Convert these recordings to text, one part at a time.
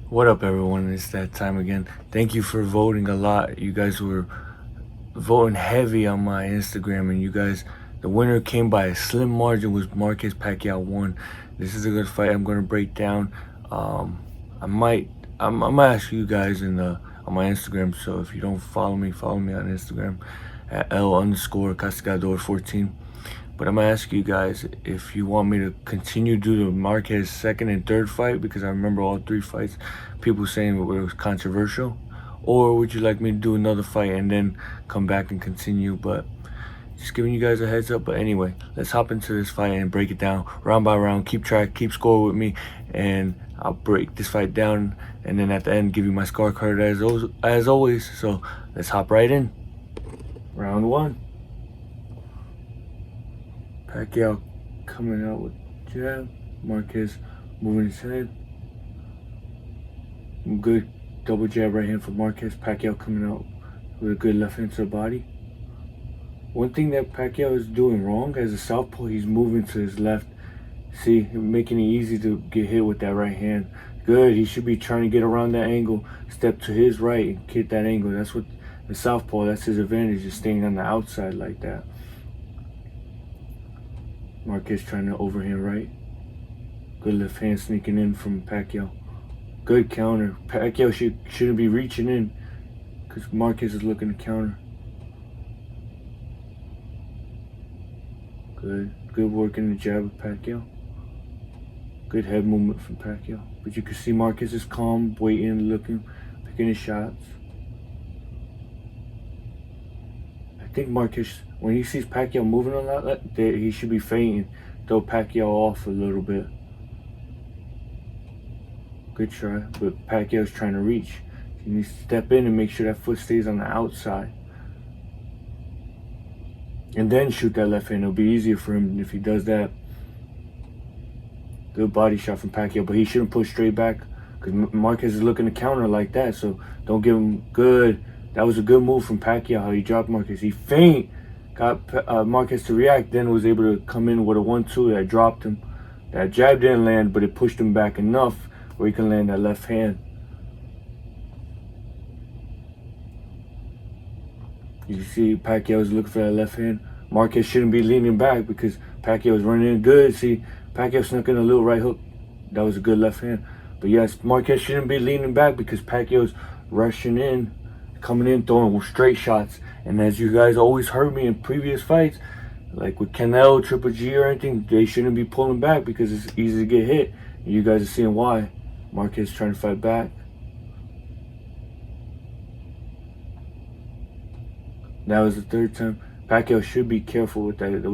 What up, everyone? It's that time again. Thank you for voting a lot. You guys were voting heavy on my Instagram, and the winner came by a slim margin. Was Marquez Pacquiao won. This is a good fight. I'm gonna break down. Um, I might, I might ask you guys on my Instagram. So if you don't follow me on Instagram at L_Castigador 14. But I'm gonna ask you guys if you want me to continue do the Marquez second and third fight, because I remember all three fights, people saying it was controversial, or would you like me to do another fight and then come back and continue? But just giving you guys a heads up. But anyway, let's hop into this fight and break it down round by round. Keep track, keep score with me, and I'll break this fight down, and then at the end give you my scorecard as always. So let's hop right in. Round one. Pacquiao coming out with jab. Marquez moving his head. Good double jab right hand for Marquez. Pacquiao coming out with a good left hand to the body. One thing that Pacquiao is doing wrong as a southpaw, he's moving to his left. See, making it easy to get hit with that right hand. Good, he should be trying to get around that angle, step to his right and hit that angle. That's what the southpaw, that's his advantage, is staying on the outside like that. Marquez trying to overhand right. Good left hand sneaking in from Pacquiao. Good counter. Pacquiao shouldn't be reaching in because Marquez is looking to counter. Good work in the jab of Pacquiao. Good head movement from Pacquiao. But you can see Marquez is calm, waiting, looking, picking his shots. I think Marquez, when he sees Pacquiao moving a lot, he should be feinting, throw Pacquiao off a little bit. Good try, but Pacquiao's trying to reach. He needs to step in and make sure that foot stays on the outside. And then shoot that left hand. It'll be easier for him if he does that. Good body shot from Pacquiao, but he shouldn't push straight back because Marquez is looking to counter like that, so don't give him good. That was a good move from Pacquiao, how he dropped Marquez. He feint, got Marquez to react, then was able to come in with a 1-2 that dropped him. That jab didn't land, but it pushed him back enough where he can land that left hand. You see Pacquiao was looking for that left hand. Marquez shouldn't be leaning back because Pacquiao was running in good. See, Pacquiao snuck in a little right hook. That was a good left hand. But yes, Marquez shouldn't be leaning back because Pacquiao's rushing in, coming in, throwing straight shots. And as you guys always heard me in previous fights, like with Canelo, Triple G or anything, they shouldn't be pulling back because it's easy to get hit. And you guys are seeing why. Marquez trying to fight back. That was the third time. Pacquiao should be careful with that. It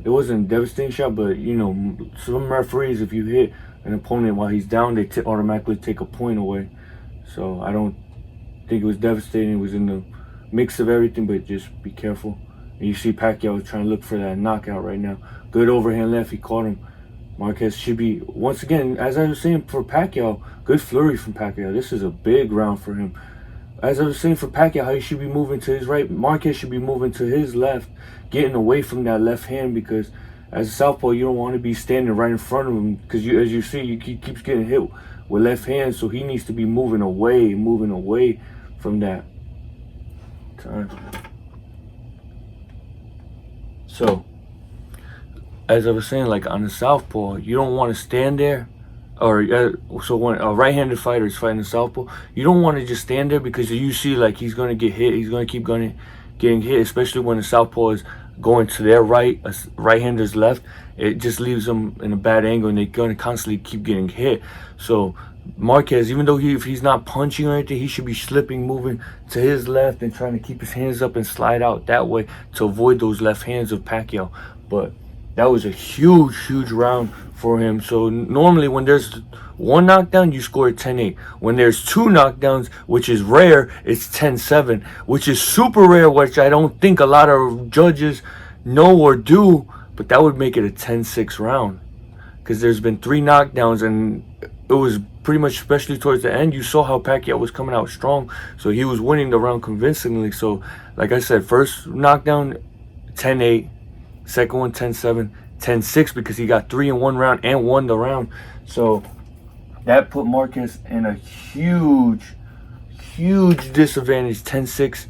wasn't a devastating shot, but you know, some referees, if you hit an opponent while he's down, they automatically take a point away. So I don't think it was devastating. It was in the mix of everything, but just be careful. And you see Pacquiao trying to look for that knockout right now. Good overhand left, he caught him. Marquez should be, once again, as I was saying for Pacquiao, good flurry from Pacquiao. This is a big round for him. As I was saying for Pacquiao, how he should be moving to his right, Marquez should be moving to his left, getting away from that left hand, because as a southpaw, you don't want to be standing right in front of him, because as you see, he keeps getting hit with left hand, so he needs to be moving away from that. So, as I was saying, like on the southpaw, you don't want to stand there. So when a right-handed fighter is fighting a southpaw, you don't want to just stand there because you see like he's going to get hit. He's going to keep getting hit, especially when the southpaw is going to their right, a right-hander's left. It just leaves them in a bad angle, and they're going to constantly keep getting hit. So Marquez, even though if he's not punching or anything, he should be slipping, moving to his left and trying to keep his hands up and slide out that way to avoid those left hands of Pacquiao. But that was a huge round for him. So normally when there's one knockdown, you score 10-8. When there's two knockdowns, which is rare, it's 10-7, which is super rare, which I don't think a lot of judges know or do, but that would make it a 10-6 round. Because there's been 3 knockdowns, and it was pretty much, especially towards the end, you saw how Pacquiao was coming out strong. So he was winning the round convincingly. So like I said, first knockdown, 10-8. Second one, 10-7, 10-6, because he got 3 in one round and won the round. So That put Marquez in a huge disadvantage. 10-6,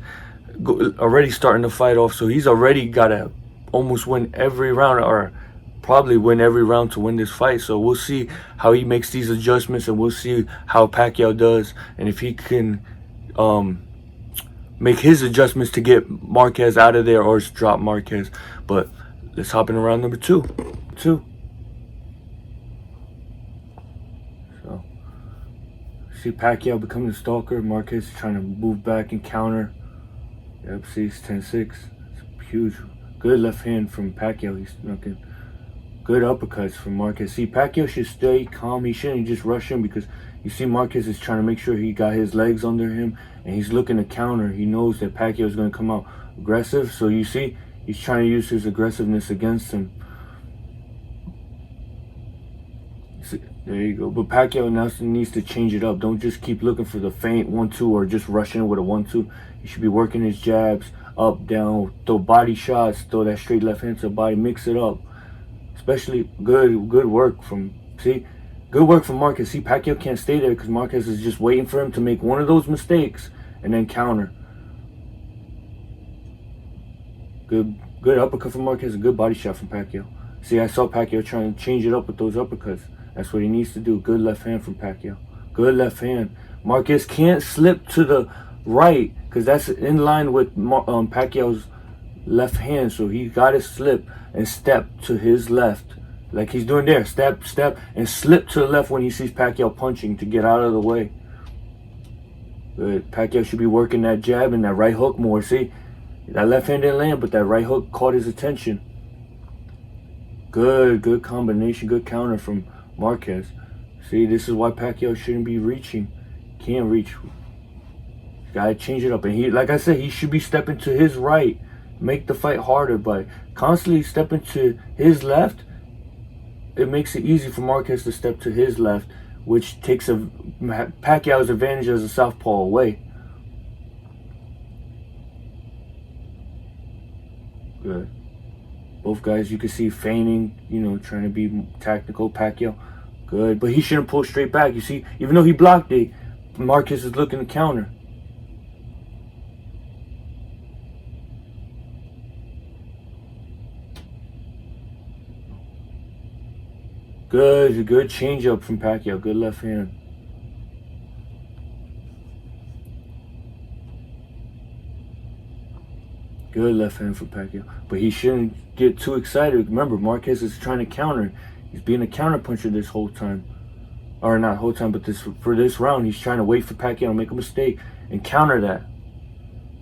already starting the fight off. So he's already got to almost win every round, or probably win every round to win this fight. So we'll see how he makes these adjustments, and we'll see how Pacquiao does, and if he can make his adjustments to get Marquez out of there or drop Marquez. But let's hop in round number two. So see Pacquiao becoming the stalker. Marquez trying to move back and counter. Yep, see, it's 10-6. It's huge. Good left hand from Pacquiao. He's looking good uppercuts from Marquez. See, Pacquiao should stay calm. He shouldn't just rush him, because you see Marquez is trying to make sure he got his legs under him, and he's looking to counter. He knows that Pacquiao is going to come out aggressive. So you see, he's trying to use his aggressiveness against him. See, there you go. But Pacquiao now needs to change it up. Don't just keep looking for the feint 1-2 or just rush in with a 1-2. He should be working his jabs, up, down, throw body shots, throw that straight left hand to the body, mix it up. Especially good work from, see, good work from Marquez. See, Pacquiao can't stay there because Marquez is just waiting for him to make one of those mistakes and then counter. Good uppercut from Marquez, a good body shot from Pacquiao. See, I saw Pacquiao trying to change it up with those uppercuts. That's what he needs to do. Good left hand from Pacquiao. Good left hand. Marquez can't slip to the right, because that's in line with Pacquiao's left hand. So he got to slip and step to his left, like he's doing there. Step, and slip to the left when he sees Pacquiao punching to get out of the way. Good. Pacquiao should be working that jab and that right hook more. See, that left hand didn't land, but that right hook caught his attention. Good combination, good counter from Marquez. See, this is why Pacquiao shouldn't be reaching. Can't reach. Gotta change it up. And he, like I said, he should be stepping to his right. Make the fight harder, but constantly stepping to his left, it makes it easy for Marquez to step to his left, which takes Pacquiao's advantage as a southpaw away. Good. Both guys, you can see feigning, trying to be tactical. Pacquiao, good, but he shouldn't pull straight back. You see, even though he blocked it, Marquez is looking to counter. Good change up from Pacquiao. Good left hand. Good left hand for Pacquiao. But he shouldn't get too excited. Remember, Marquez is trying to counter. He's being a counter puncher this whole time. Or not whole time, but for this round, he's trying to wait for Pacquiao to make a mistake and counter that.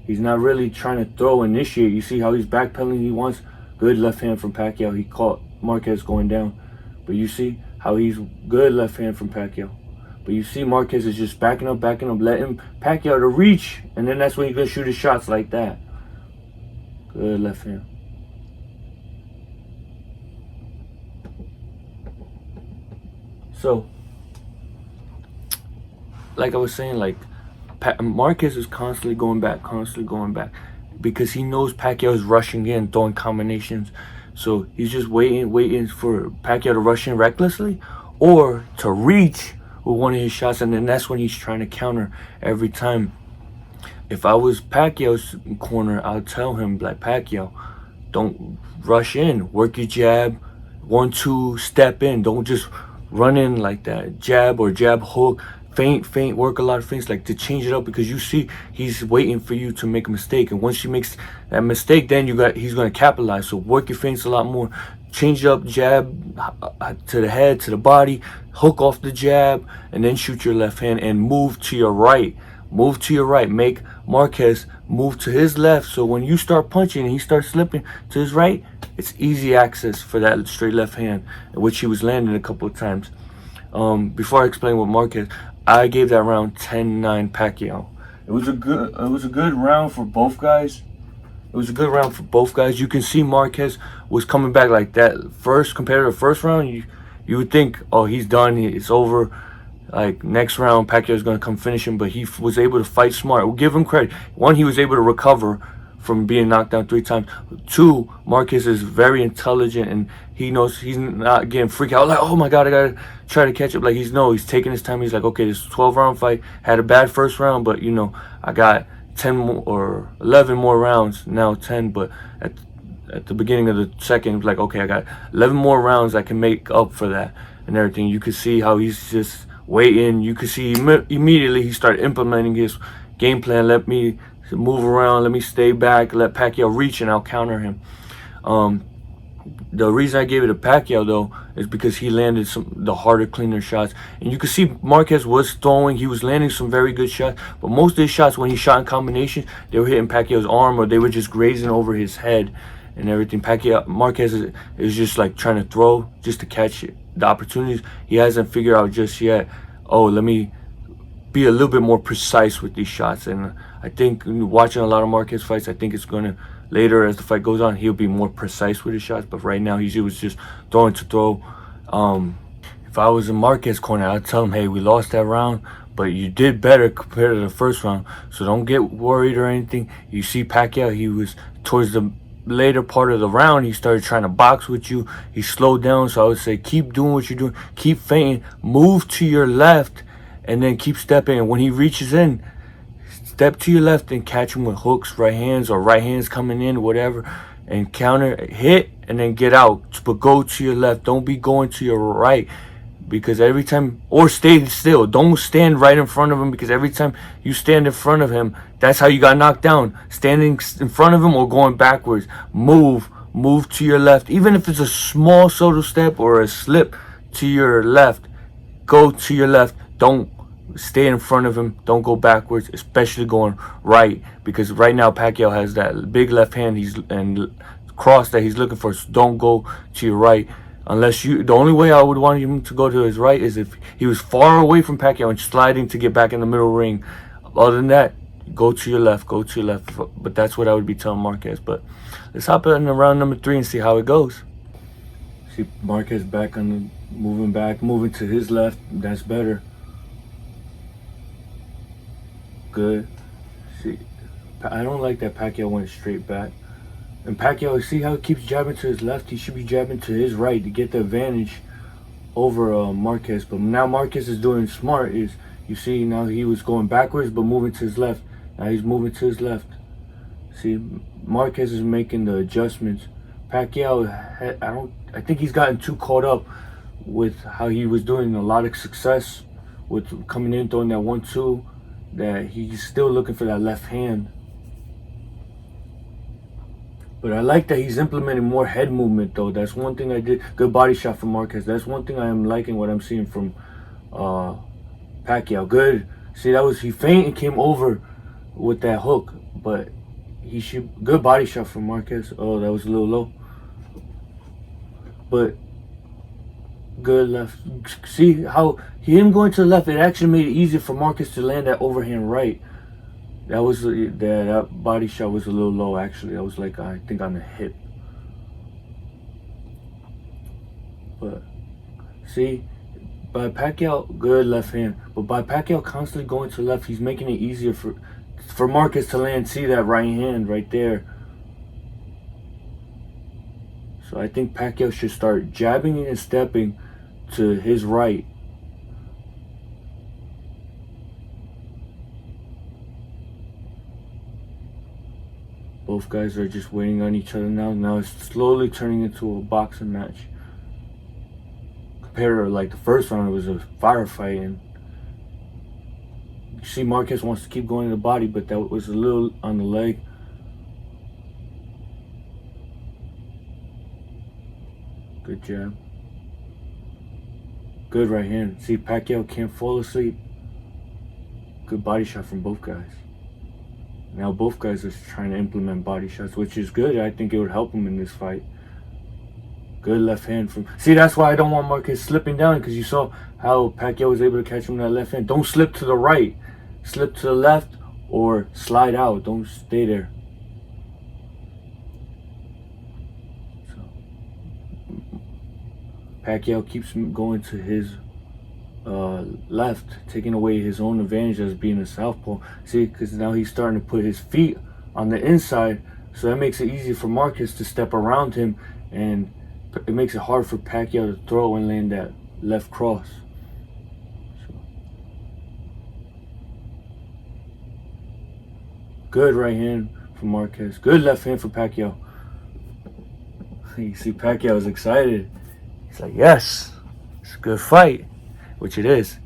He's not really trying to initiate. You see how he's backpedaling? He wants good left hand from Pacquiao. He caught Marquez going down. But you see how he's good left hand from Pacquiao. But you see Marquez is just backing up, letting Pacquiao to reach. And then that's when he's going to shoot his shots like that. Good left hand. So, like I was saying, like, Marquez is constantly going back, because he knows Pacquiao is rushing in, throwing combinations. So he's just waiting for Pacquiao to rush in recklessly or to reach with one of his shots, and then that's when he's trying to counter every time. If I was Pacquiao's corner, I'll tell him, like, Pacquiao, don't rush in. Work your jab, 1-2, step in. Don't just run in like that. Jab or jab hook. Feint, work a lot of feints, like, to change it up, because you see he's waiting for you to make a mistake, and once she makes that mistake, then he's going to capitalize. So work your feints a lot more, change up, jab to the head, to the body, hook off the jab, and then shoot your left hand and move to your right. Make Marquez move to his left, so when you start punching and he starts slipping to his right, it's easy access for that straight left hand, which he was landing a couple of times. Before I explain what Marquez, I gave that round 10-9 Pacquiao. It was a good round for both guys. You can see Marquez was coming back like that. First, compared to the first round, you would think, oh, he's done, it's over. Like, next round, Pacquiao's going to come finish him, but he was able to fight smart. We'll give him credit. One, he was able to recover from being knocked down 3 times. 2, Marquez is very intelligent and he knows he's not getting freaked out like, oh my god, I gotta try to catch up. Like he's taking his time. He's like, okay, this is a 12-round fight. Had a bad first round, but I got 10 more, or 11 more rounds, now 10, but at the beginning of the second, like, okay, I got 11 more rounds I can make up for that and everything. You could see how he's just waiting. You could see immediately he started implementing his game plan. Let me move around, let me stay back, let Pacquiao reach, and I'll counter him. The reason I gave it to Pacquiao, though, is because he landed the harder, cleaner shots. And you could see Marquez was throwing. He was landing some very good shots. But most of his shots, when he shot in combination, they were hitting Pacquiao's arm or they were just grazing over his head and everything. Marquez is just like trying to throw just to catch the opportunities. He hasn't figured out just yet, oh, let me be a little bit more precise with these shots. And I think watching a lot of Marquez fights, I think it's going to, later as the fight goes on, he'll be more precise with his shots. But right now, he was just throwing to throw. If I was in Marquez corner, I'd tell him, hey, we lost that round, but you did better compared to the first round. So don't get worried or anything. You see Pacquiao, he was towards the later part of the round, he started trying to box with you. He slowed down. So I would say, keep doing what you're doing. Keep feinting. Move to your left and then keep stepping. And when he reaches in, step to your left and catch him with hooks, right hands, or right hands coming in, whatever, and counter, hit, and then get out. But go to your left. Don't be going to your right, because every time, or stay still. Don't stand right in front of him, because every time you stand in front of him, that's how you got knocked down. Standing in front of him or going backwards. Move to your left. Even if it's a small subtle step or a slip to your left, go to your left. Don't stay in front of him. Don't go backwards, especially going right, because right now Pacquiao has that big left hand and cross that he's looking for. So don't go to your right unless the only way I would want him to go to his right is if he was far away from Pacquiao and sliding to get back in the middle ring. Other than that, go to your left. But that's what I would be telling Marquez. But let's hop in round number 3 and see how it goes. See Marquez back on moving to his left. That's better. Good. See, I don't like that Pacquiao went straight back. And Pacquiao, see how he keeps jabbing to his left? He should be jabbing to his right to get the advantage over Marquez. But now Marquez is doing smart. You see now he was going backwards but moving to his left. Now he's moving to his left. See, Marquez is making the adjustments. Pacquiao, I think he's gotten too caught up with how he was doing a lot of success with coming in, throwing that 1-2. That he's still looking for that left hand. But I like that he's implementing more head movement, though. That's one thing I did. Good body shot from Marquez. That's one thing I am liking what I'm seeing from Pacquiao. Good. See, he feinted and came over with that hook. But good body shot from Marquez. Oh, that was a little low. But good left. See how him going to the left, it actually made it easier for Marquez to land that overhand right. That body shot was a little low, actually. That was like, I think, on the hip. But see, by Pacquiao, good left hand. But by Pacquiao constantly going to the left, he's making it easier for Marquez to land. See that right hand right there. So I think Pacquiao should start jabbing and stepping to his right. Both guys are just waiting on each other now. Now it's slowly turning into a boxing match. Compared to like the first round, it was a firefight. And you see Marquez wants to keep going to the body, but that was a little on the leg. Good jab. Good right hand. See, Pacquiao can't fall asleep. Good body shot from both guys. Now both guys are trying to implement body shots, which is good. I think it would help him in this fight. Good left hand from... See, that's why I don't want Marquez slipping down, because you saw how Pacquiao was able to catch him with that left hand. Don't slip to the right. Slip to the left or slide out. Don't stay there. Pacquiao keeps going to his left, taking away his own advantage as being a southpaw. See, because now he's starting to put his feet on the inside, so that makes it easy for Marquez to step around him, and it makes it hard for Pacquiao to throw and land that left cross. Good right hand for Marquez. Good left hand for Pacquiao. You see Pacquiao is excited. He's like, yes, it's a good fight, which it is.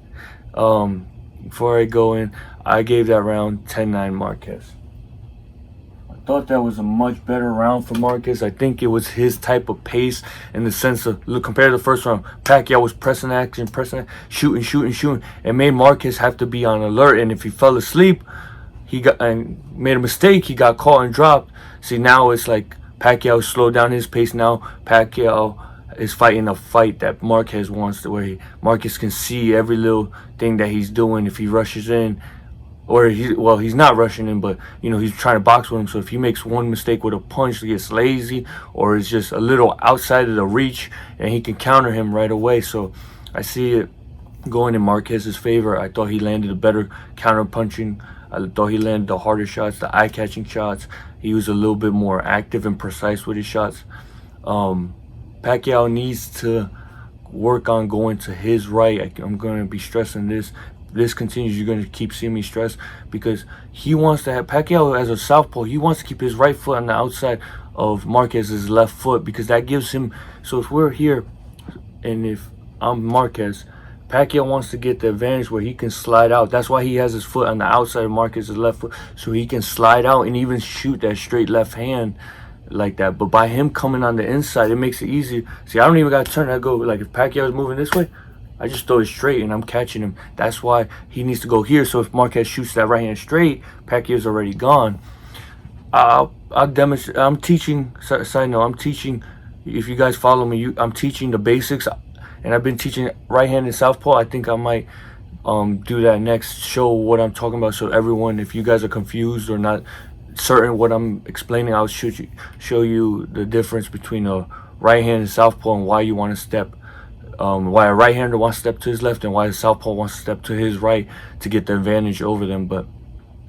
Before I go in, I gave that round 10-9 Marquez. I thought that was a much better round for Marquez. I think it was his type of pace in the sense of, look, compared to the first round, Pacquiao was pressing action, shooting. It made Marquez have to be on alert, and if he fell asleep, he got and made a mistake, he got caught and dropped. See, now it's like Pacquiao slowed down his pace. Now Pacquiao is fighting a fight that Marquez wants to, where Marquez can see every little thing that he's doing. If he rushes in, or he's not rushing in, but he's trying to box with him. So if he makes one mistake with a punch, he gets lazy, or it's just a little outside of the reach, and he can counter him right away. So I see it going in Marquez's favor. I thought he landed a better counter punching. I thought he landed the harder shots, the eye-catching shots. He was a little bit more active and precise with his shots. Pacquiao needs to work on going to his right. I'm going to be stressing this. If this continues, you're going to keep seeing me stress, because he wants to have, Pacquiao as a southpaw, he wants to keep his right foot on the outside of Marquez's left foot, because that gives him, so if we're here and if I'm Marquez, Pacquiao wants to get the advantage where he can slide out. That's why he has his foot on the outside of Marquez's left foot, so he can slide out and even shoot that straight left hand like that. But by him coming on the inside, it makes it easy. See, I don't even got to turn. I go, like, if Pacquiao is moving this way, I just throw it straight and I'm catching him. That's why he needs to go here. So if Marquez shoots that right hand straight, Pacquiao's already gone. I'll demonstrate. I'm teaching, side note, I'm teaching, if you guys follow me, I'm teaching the basics. And I've been teaching right-handed southpaw. I think I might do that next, show what I'm talking about, so everyone, if you guys are confused or not certain what I'm explaining, I'll show you the difference between a right-handed southpaw and why you want to step, why a right-hander wants to step to his left and why a southpaw wants to step to his right to get the advantage over them. But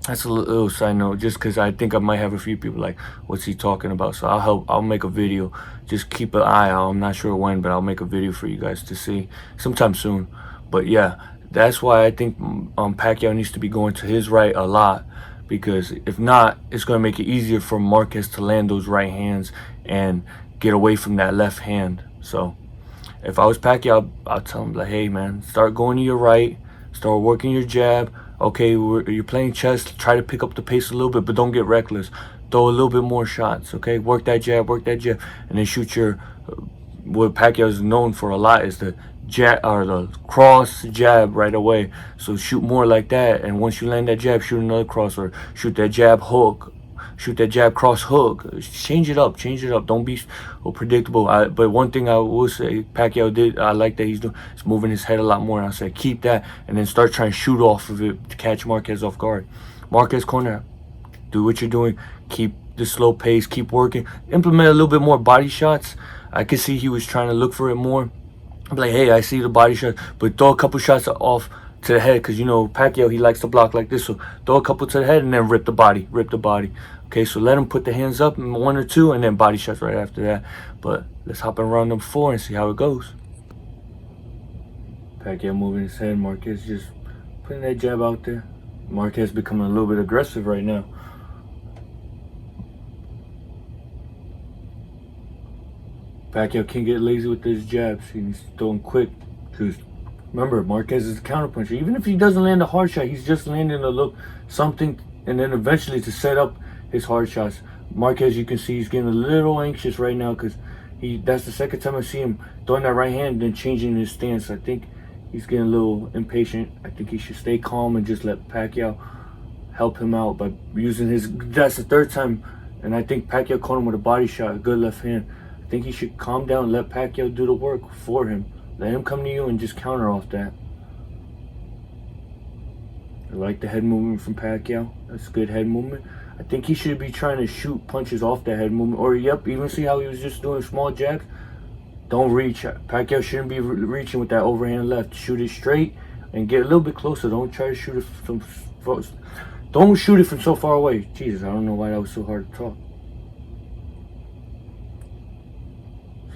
that's a little side note, just because I think I might have a few people like, what's he talking about? So I'll make a video. Just keep an eye out. I'm not sure when, but I'll make a video for you guys to see sometime soon. But yeah, that's why I think Pacquiao needs to be going to his right a lot, because if not, it's going to make it easier for Marquez to land those right hands and get away from that left hand. So if I was Pacquiao, I'll tell him, like, hey man, start going to your right, start working your jab. Okay, you're playing chess, try to pick up the pace a little bit, but don't get reckless. Throw a little bit more shots, okay? Work that jab, and then shoot your, what Pacquiao is known for a lot is the jab, or the cross jab right away. So shoot more like that, and once you land that jab, shoot another cross, or shoot that jab hook, shoot that jab cross hook. Change it up. Don't be so predictable. But one thing I will say Pacquiao did, I like that he's doing, is moving his head a lot more. And I said keep that, and then start trying to shoot off of it to catch Marquez off guard. Marquez corner, do what you're doing. Keep the slow pace. Keep working. Implement a little bit more body shots. I could see he was trying to look for it more. I'm like, hey, I see the body shot, but throw a couple shots off to the head, because Pacquiao, he likes to block like this. So throw a couple to the head and then rip the body. Okay, so let him put the hands up in 1 or 2 and then body shots right after that. But let's hop in round number 4 and see how it goes. Pacquiao moving his head. Marquez just putting that jab out there. Marquez becoming a little bit aggressive right now. Pacquiao can't get lazy with his jabs. He's throwing quick, because remember, Marquez is a counterpuncher. Even if he doesn't land a hard shot, he's just landing a look, something, and then eventually to set up his hard shots. Marquez, you can see he's getting a little anxious right now, because that's the second time I see him throwing that right hand and changing his stance. I think he's getting a little impatient. I think he should stay calm and just let Pacquiao help him out by using his, that's the 3rd time, and I think Pacquiao caught him with a body shot, a good left hand. I think he should calm down and let Pacquiao do the work for him. Let him come to you and just counter off that. I like the head movement from Pacquiao. That's good head movement. I think he should be trying to shoot punches off that head movement. Or, yep, even see how he was just doing small jabs? Don't reach. Pacquiao shouldn't be reaching with that overhand left. Shoot it straight and get a little bit closer. Don't try to shoot it from, Don't shoot it from so far away. Jesus, I don't know why that was so hard to talk.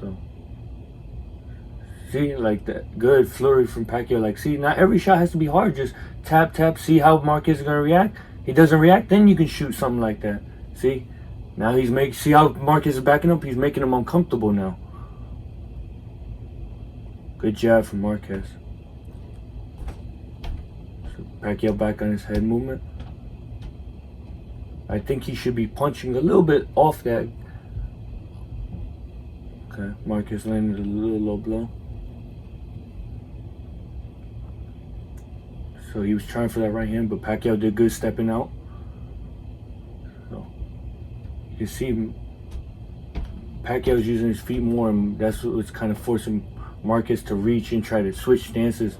So, see, like that good flurry from Pacquiao. Like, see, not every shot has to be hard. Just tap, tap, see how Marquez is going to react. He doesn't react, then you can shoot something like that. See? Now see how Marquez is backing up? He's making him uncomfortable now. Good jab from Marquez. So Pacquiao back on his head movement. I think he should be punching a little bit off that. Okay, Marquez landed a little low blow. So he was trying for that right hand, but Pacquiao did good stepping out. So you can see Pacquiao's using his feet more, and that's what's kind of forcing Marquez to reach and try to switch stances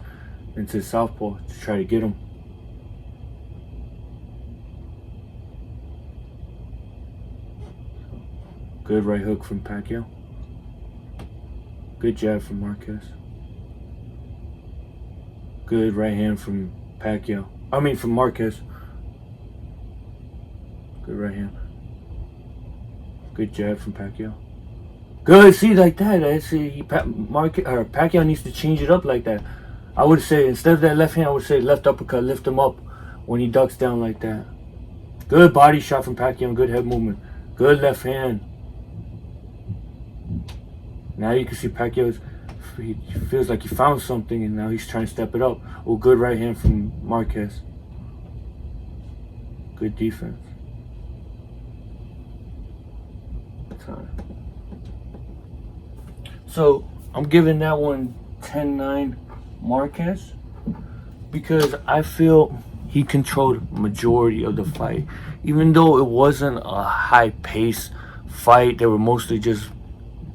into southpaw to try to get him. Good right hook from Pacquiao. Good jab from Marquez. Good right hand from Pacquiao. From Marquez. Good right hand. Good jab from Pacquiao. Good, see, like that. I see Pacquiao needs to change it up like that. I would say instead of that left hand, I would say left uppercut, lift him up when he ducks down like that. Good body shot from Pacquiao, good head movement. Good left hand. Now you can see he feels like he found something, and now he's trying to step it up. Oh, good right hand from Marquez. Good defense. So I'm giving that one 10-9 Marquez because I feel he controlled majority of the fight. Even though it wasn't a high-paced fight, they were mostly just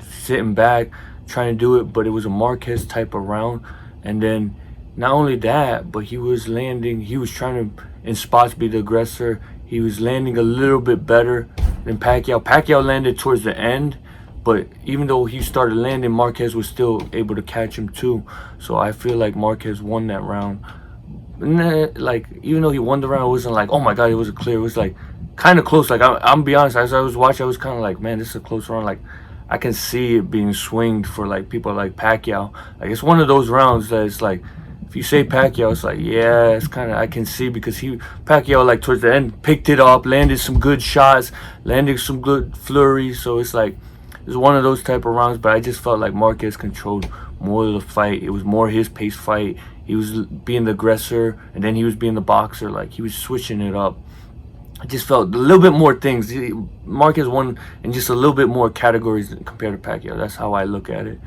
sitting back trying to do it, but it was a Marquez type of round. And then not only that, but he was trying to in spots be the aggressor. He was landing a little bit better than Pacquiao. Pacquiao landed towards the end, but even though he started landing, Marquez was still able to catch him too. So I feel like Marquez won that round. And then, like, even though he won the round, it wasn't like, oh my god, it was clear. It was like kind of close. Like, I'm be honest, as I was watching, I was kind of like, man, this is a close round. Like, I can see it being swinged for like people like Pacquiao. Like, it's one of those rounds that it's like, if you say Pacquiao, it's like, yeah, it's kind of, I can see, because Pacquiao, like, towards the end, picked it up, landed some good shots, landed some good flurries. So it's like, it's one of those type of rounds. But I just felt like Marquez controlled more of the fight. It was more his pace fight. He was being the aggressor, and then he was being the boxer. Like, he was switching it up. I just felt a little bit more things. Marquez won in just a little bit more categories compared to Pacquiao. That's how I look at it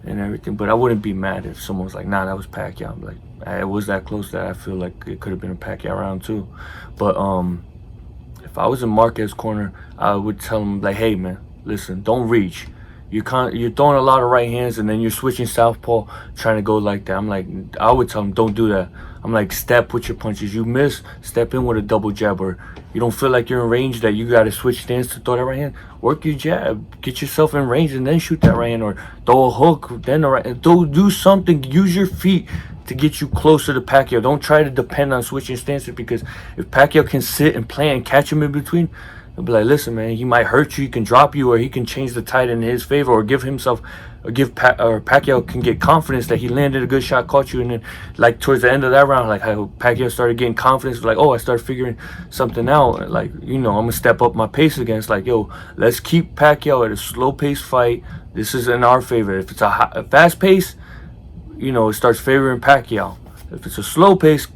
and everything. But I wouldn't be mad if someone was like, nah, that was Pacquiao. I'm like, it was that close that I feel like it could have been a Pacquiao round too. But if I was in Marquez's corner, I would tell him, like, hey man, listen, don't reach. You're throwing a lot of right hands, and then you're switching southpaw, trying to go like that. I'm like, I would tell him, don't do that. I'm like, step with your punches. You miss, step in with a double jab. Or you don't feel like you're in range, that you got to switch stance to throw that right hand. Work your jab, get yourself in range, and then shoot that right hand. Or throw a hook, then a right hand. Do something. Use your feet to get you closer to Pacquiao. Don't try to depend on switching stances, because if Pacquiao can sit and play and catch him in between, he'll be like, listen, man, he might hurt you, he can drop you, or he can change the tide in his favor, or Pacquiao can get confidence that he landed a good shot, caught you, and then, like, towards the end of that round, like how Pacquiao started getting confidence, like, oh, I started figuring something out, like, I'm gonna step up my pace again. It's like, yo, let's keep Pacquiao at a slow pace fight. This is in our favor. If it's a fast pace, it starts favoring Pacquiao. If it's a slow pace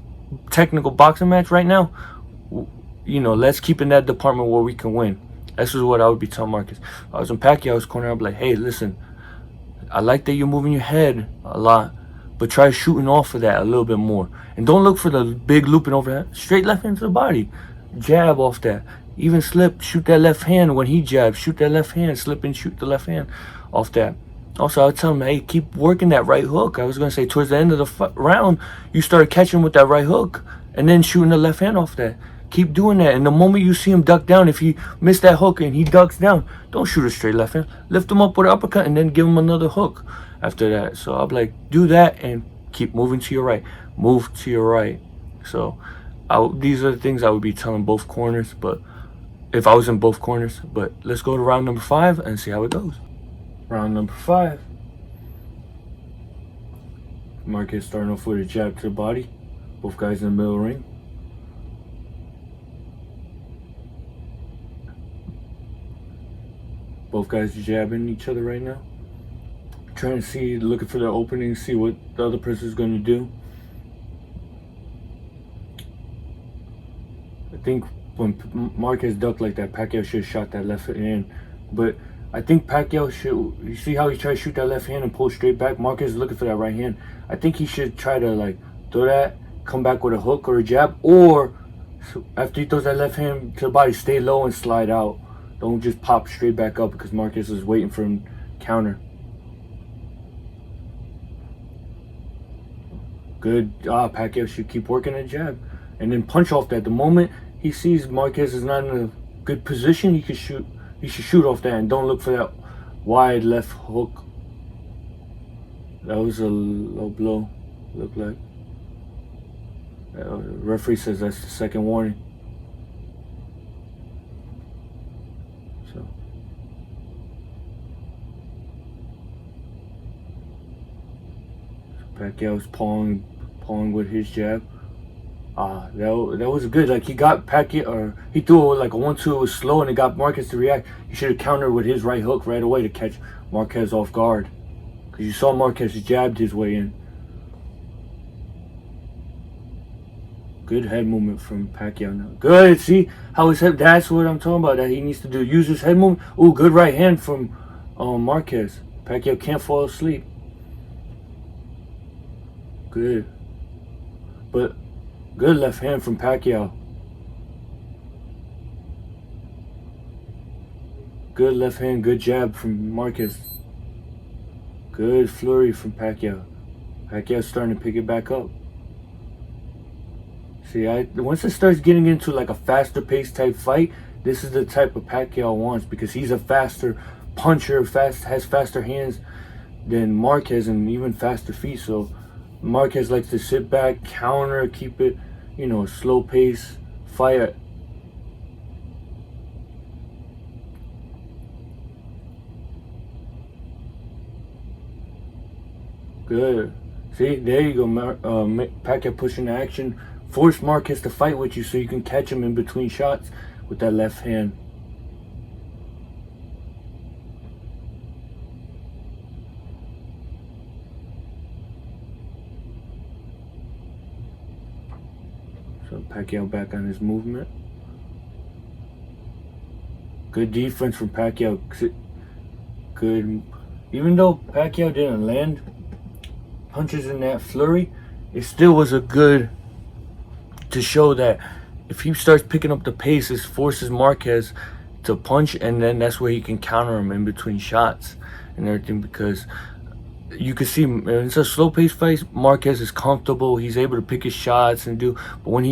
technical boxing match right now, let's keep in that department where we can win. This is what I would be telling Marquez. If I was in Pacquiao's corner, I'd be like, hey, listen, I like that you're moving your head a lot, but try shooting off of that a little bit more. And don't look for the big looping over that. Straight left hand to the body. Jab off that. Even slip, shoot that left hand when he jabs. Shoot that left hand, slip and shoot the left hand off that. Also, I would tell him, hey, keep working that right hook. I was going to say, towards the end of the round, you started catching with that right hook and then shooting the left hand off that. Keep doing that. And the moment you see him duck down, if he missed that hook and he ducks down, don't shoot a straight left hand. Lift him up with an uppercut and then give him another hook after that. So I'll be like, do that and keep moving to your right. Move to your right. So these are the things I would be telling both corners, but if I was in both corners. But let's go to round number 5 and see how it goes. Round number 5. Marquez starting off with a jab to the body. Both guys in the middle ring. Both guys jabbing each other right now. Trying to see, looking for the opening, see what the other person is going to do. I think when Marquez ducked like that, Pacquiao should have shot that left hand. But I think Pacquiao should, you see how he tried to shoot that left hand and pull straight back? Marquez is looking for that right hand. I think he should try to like throw that, come back with a hook or a jab, or after he throws that left hand to the body, stay low and slide out. Don't just pop straight back up because Marquez is waiting for him to counter. Good. Pacquiao should keep working a jab and then punch off that. The moment he sees Marquez is not in a good position, he should shoot off that and don't look for that wide left hook. That was a low blow, looked like. Referee says that's the second warning. So Pacquiao's pawing with his jab. That was good. Like he got Pacquiao, or he threw like a 1-2. It was slow and it got Marquez to react. He should have countered with his right hook right away to catch Marquez off guard. Because you saw Marquez jabbed his way in. Good head movement from Pacquiao now. Good. See how his head. That's what I'm talking about. That he needs to do. Use his head movement. Ooh, good right hand from Marquez. Pacquiao can't fall asleep. Good. But good left hand from Pacquiao. Good left hand, good jab from Marquez. Good flurry from Pacquiao. Pacquiao's starting to pick it back up. See, once it starts getting into like a faster paced type fight, this is the type of Pacquiao wants because he's a faster puncher, has faster hands than Marquez and even faster feet. So Marquez likes to sit back, counter, keep it, slow pace fight. Good. See, there you go. Pacquiao pushing the action. Force Marquez to fight with you so you can catch him in between shots with that left hand. So Pacquiao back on his movement. Good defense from Pacquiao. Good. Even though Pacquiao didn't land punches in that flurry, it still was a good to show that if he starts picking up the pace, it forces Marquez to punch, and then that's where he can counter him in between shots and everything, because you can see it's a slow paced fight. Marquez is comfortable, he's able to pick his shots and do, but when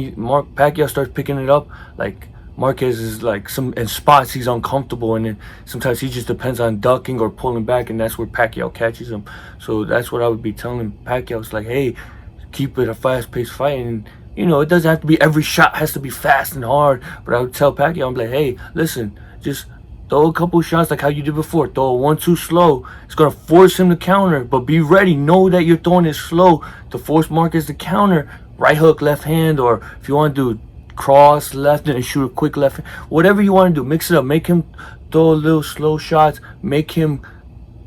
Pacquiao starts picking it up, like Marquez is like in spots he's uncomfortable, and then sometimes he just depends on ducking or pulling back, and that's where Pacquiao catches him. So that's what I would be telling Pacquiao. It's like, hey, keep it a fast-paced fight, and it doesn't have to be every shot has to be fast and hard. But I would tell Pacquiao, I'm like, hey, listen, just throw a couple shots like how you did before. Throw a 1-2 slow. It's gonna force him to counter, but be ready. Know that you're throwing it slow to force Marquez to counter. Right hook, left hand, or if you want to do cross left and shoot a quick left, whatever you want to do, mix it up. Make him throw a little slow shots, make him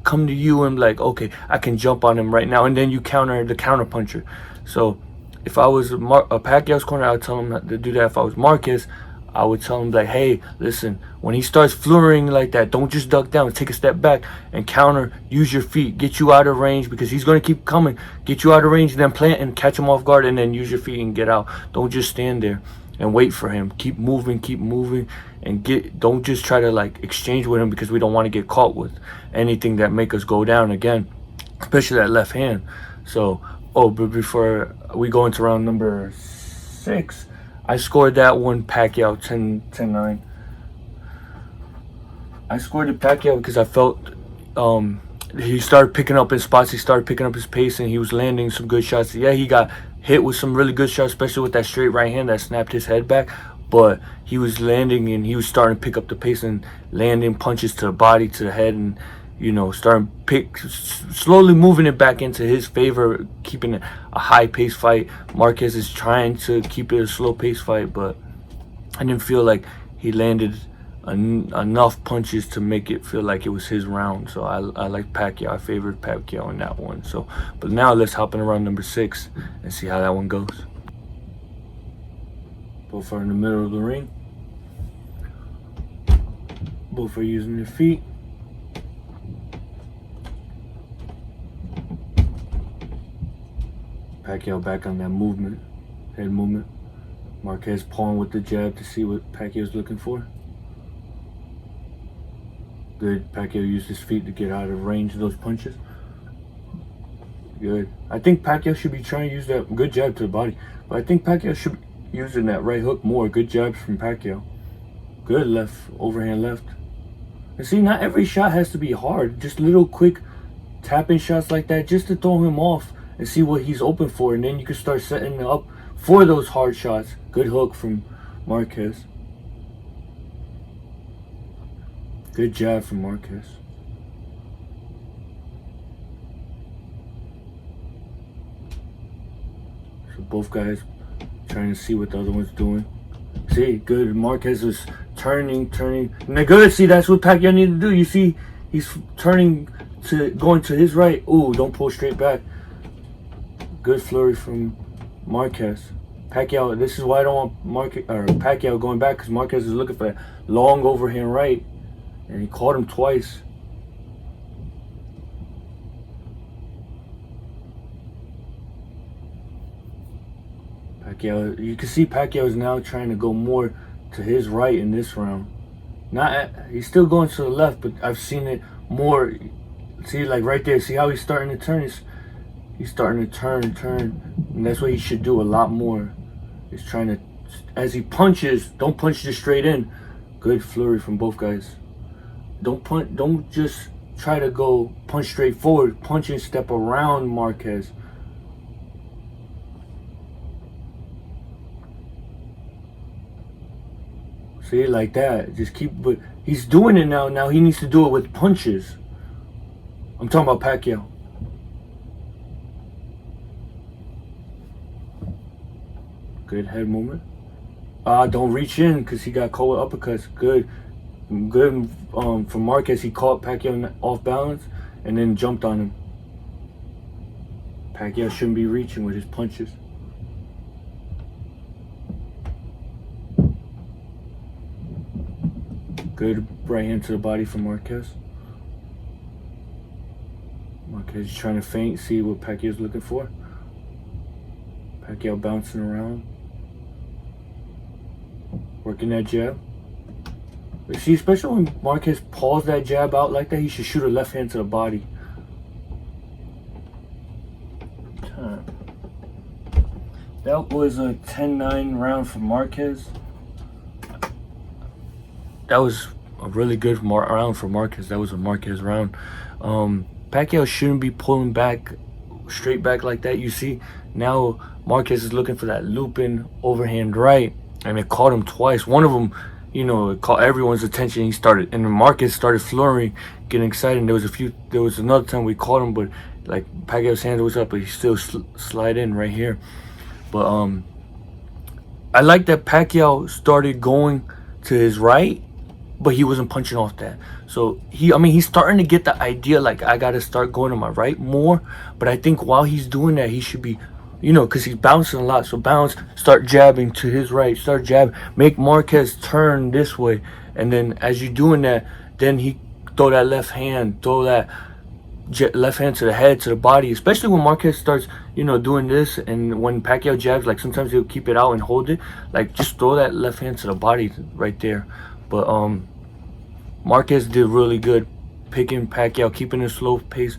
come to you and like, okay, I can jump on him right now, and then you counter the counter puncher. So if I was Pacquiao's corner, I would tell him not to do that. If I was Marquez, I would tell him like, hey, listen, when he starts flurrying like that, don't just duck down, take a step back and counter. Use your feet, get you out of range, because he's going to keep coming. Get you out of range, then plant and catch him off guard, and then use your feet and get out. Don't just stand there and wait for him. Keep moving, and don't just try to like exchange with him, because we don't want to get caught with anything that make us go down again, especially that left hand. So, but before we go into round number 6, I scored that one Pacquiao 10-9. I scored it Pacquiao because I felt he started picking up in spots. He started picking up his pace, and he was landing some good shots. Yeah, he got hit with some really good shots, especially with that straight right hand that snapped his head back. But he was landing and he was starting to pick up the pace and landing punches to the body, to the head, and starting slowly moving it back into his favor, keeping it a high pace fight. Marquez is trying to keep it a slow pace fight, but I didn't feel like he landed enough punches to make it feel like it was his round. So I like Pacquiao. I favored Pacquiao in that one. So, but now let's hop in around number 6 and see how that one goes. Both are in the middle of the ring. Both are using their feet. Pacquiao back on that movement, head movement. Marquez pawing with the jab to see what Pacquiao's looking for. Good. Pacquiao used his feet to get out of range of those punches. Good. I think Pacquiao should be trying to use that good jab to the body. But I think Pacquiao should be using that right hook more. Good jabs from Pacquiao. Good left, overhand left. And see, not every shot has to be hard. Just little quick tapping shots like that just to throw him off and see what he's open for. And then you can start setting up for those hard shots. Good hook from Marquez. Good jab from Marquez. So both guys trying to see what the other one's doing. See, good. Marquez was turning. And good. See, that's what Pacquiao needed to do. You see, he's turning going to his right. Ooh, don't pull straight back. Good flurry from Marquez. Pacquiao. This is why I don't want Pacquiao going back, because Marquez is looking for that long overhand right. And he caught him twice. Pacquiao, you can see Pacquiao is now trying to go more to his right in this round. He's still going to the left, but I've seen it more. See, like right there, see how he's starting to turn? He's starting to turn. And that's what he should do a lot more. He's trying to, as he punches, don't punch just straight in. Good flurry from both guys. Don't just try to go punch straight forward. Punch and step around Marquez. See, like that. Just keep, but he's doing it now. Now he needs to do it with punches. I'm talking about Pacquiao. Good head movement. Don't reach in because he got caught with uppercuts. Good from Marquez. He caught Pacquiao off balance and then jumped on him. Pacquiao shouldn't be reaching with his punches. Good right hand to the body from Marquez. Marquez is trying to feint, see what Pacquiao's looking for. Pacquiao bouncing around. Working that jab. But see, especially when Marquez paws that jab out like that, he should shoot a left hand to the body. That was a 10-9 round for Marquez. That was a really good round for Marquez. That was a Marquez round. Pacquiao shouldn't be pulling back, straight back like that. You see, now Marquez is looking for that looping overhand right, and it caught him twice. One of them, it caught everyone's attention. And Marquez started flurrying, getting excited. There was another time we caught him, but like Pacquiao's hand was up, but he still slid in right here. But I like that Pacquiao started going to his right, but he wasn't punching off that. So he's starting to get the idea, like, I gotta start going to my right more. But I think while he's doing that, he should be, because he's bouncing a lot. So bounce, start jabbing to his right, start jabbing, make Marquez turn this way. And then as you're doing that, then he throw that left hand left hand to the head, to the body, especially when Marquez starts, doing this. And when Pacquiao jabs, like sometimes he'll keep it out and hold it, like just throw that left hand to the body right there. But Marquez did really good picking Pacquiao, keeping a slow pace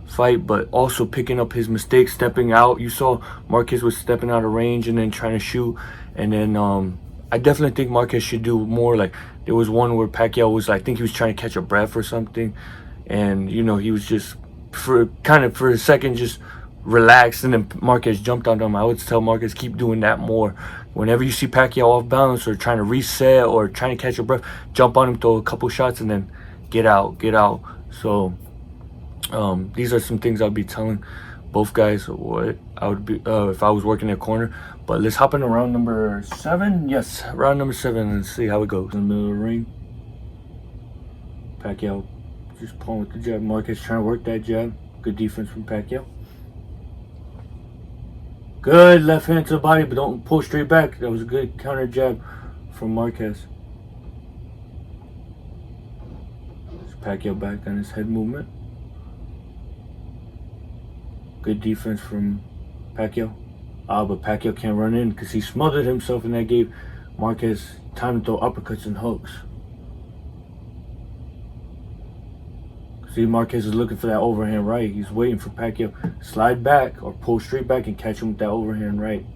fight, but also picking up his mistakes, stepping out. You saw Marquez was stepping out of range and then trying to shoot. And then I definitely think Marquez should do more. Like there was one where Pacquiao was, I think he was trying to catch a breath or something, and he was just for a second just relaxed, and then Marquez jumped on him. I would tell Marquez, keep doing that more. Whenever you see Pacquiao off balance or trying to reset or trying to catch your breath, jump on him, throw a couple shots, and then get out. So these are some things I'd be telling both guys what I would be if I was working their corner. But let's hop into round number 7. Yes, round number 7, and see how it goes. In the middle of the ring, Pacquiao just pulling with the jab. Marquez trying to work that jab. Good defense from Pacquiao. Good left hand to the body, but don't pull straight back. That was a good counter jab from Marquez. Pacquiao back on his head movement. Good defense from Pacquiao. But Pacquiao can't run in because he smothered himself, and that gave Marquez time to throw uppercuts and hooks. See, Marquez is looking for that overhand right. He's waiting for Pacquiao to slide back or pull straight back and catch him with that overhand right.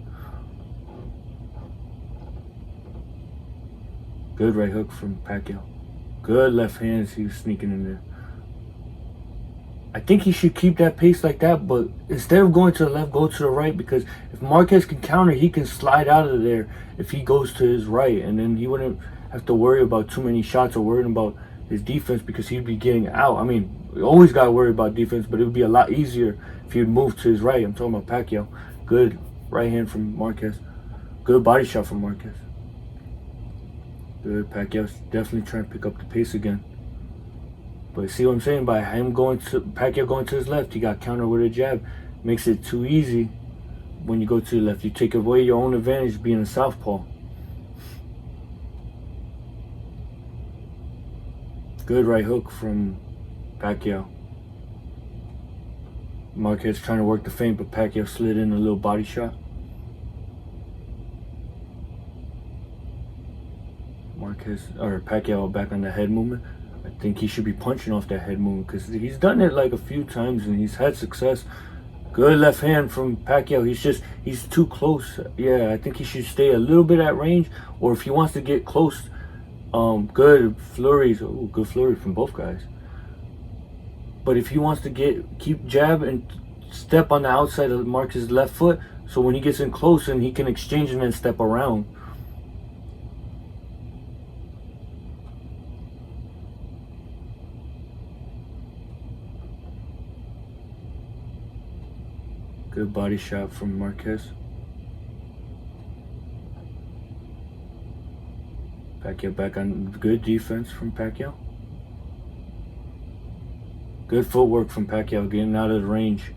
Good right hook from Pacquiao. Good left hands he was sneaking in there. I think he should keep that pace like that, but instead of going to the left, go to the right, because if Marquez can counter, he can slide out of there if he goes to his right, and then he wouldn't have to worry about too many shots or worrying about his defense, because he'd be getting out. I mean, we always got to worry about defense, but it would be a lot easier if he would move to his right. I'm talking about Pacquiao. Good right hand from Marquez. Good body shot from Marquez. Good. Pacquiao's definitely trying to pick up the pace again. But see what I'm saying? By him going to Pacquiao going to his left, he got countered with a jab. Makes it too easy when you go to the left. You take away your own advantage being a southpaw. Good right hook from Pacquiao. Marquez trying to work the feint, but Pacquiao slid in a little body shot. Pacquiao back on the head movement. I think he should be punching off that head movement because he's done it like a few times and he's had success. Good left hand from Pacquiao. He's too close. Yeah, I think he should stay a little bit at range, or if he wants to get close, good flurries. Oh, good flurry from both guys. But if he wants to keep jab and step on the outside of Marquez's left foot, so when he gets in close and he can exchange and then step around. Good body shot from Marquez. Pacquiao back on good defense from Pacquiao. Good footwork from Pacquiao getting out of the range.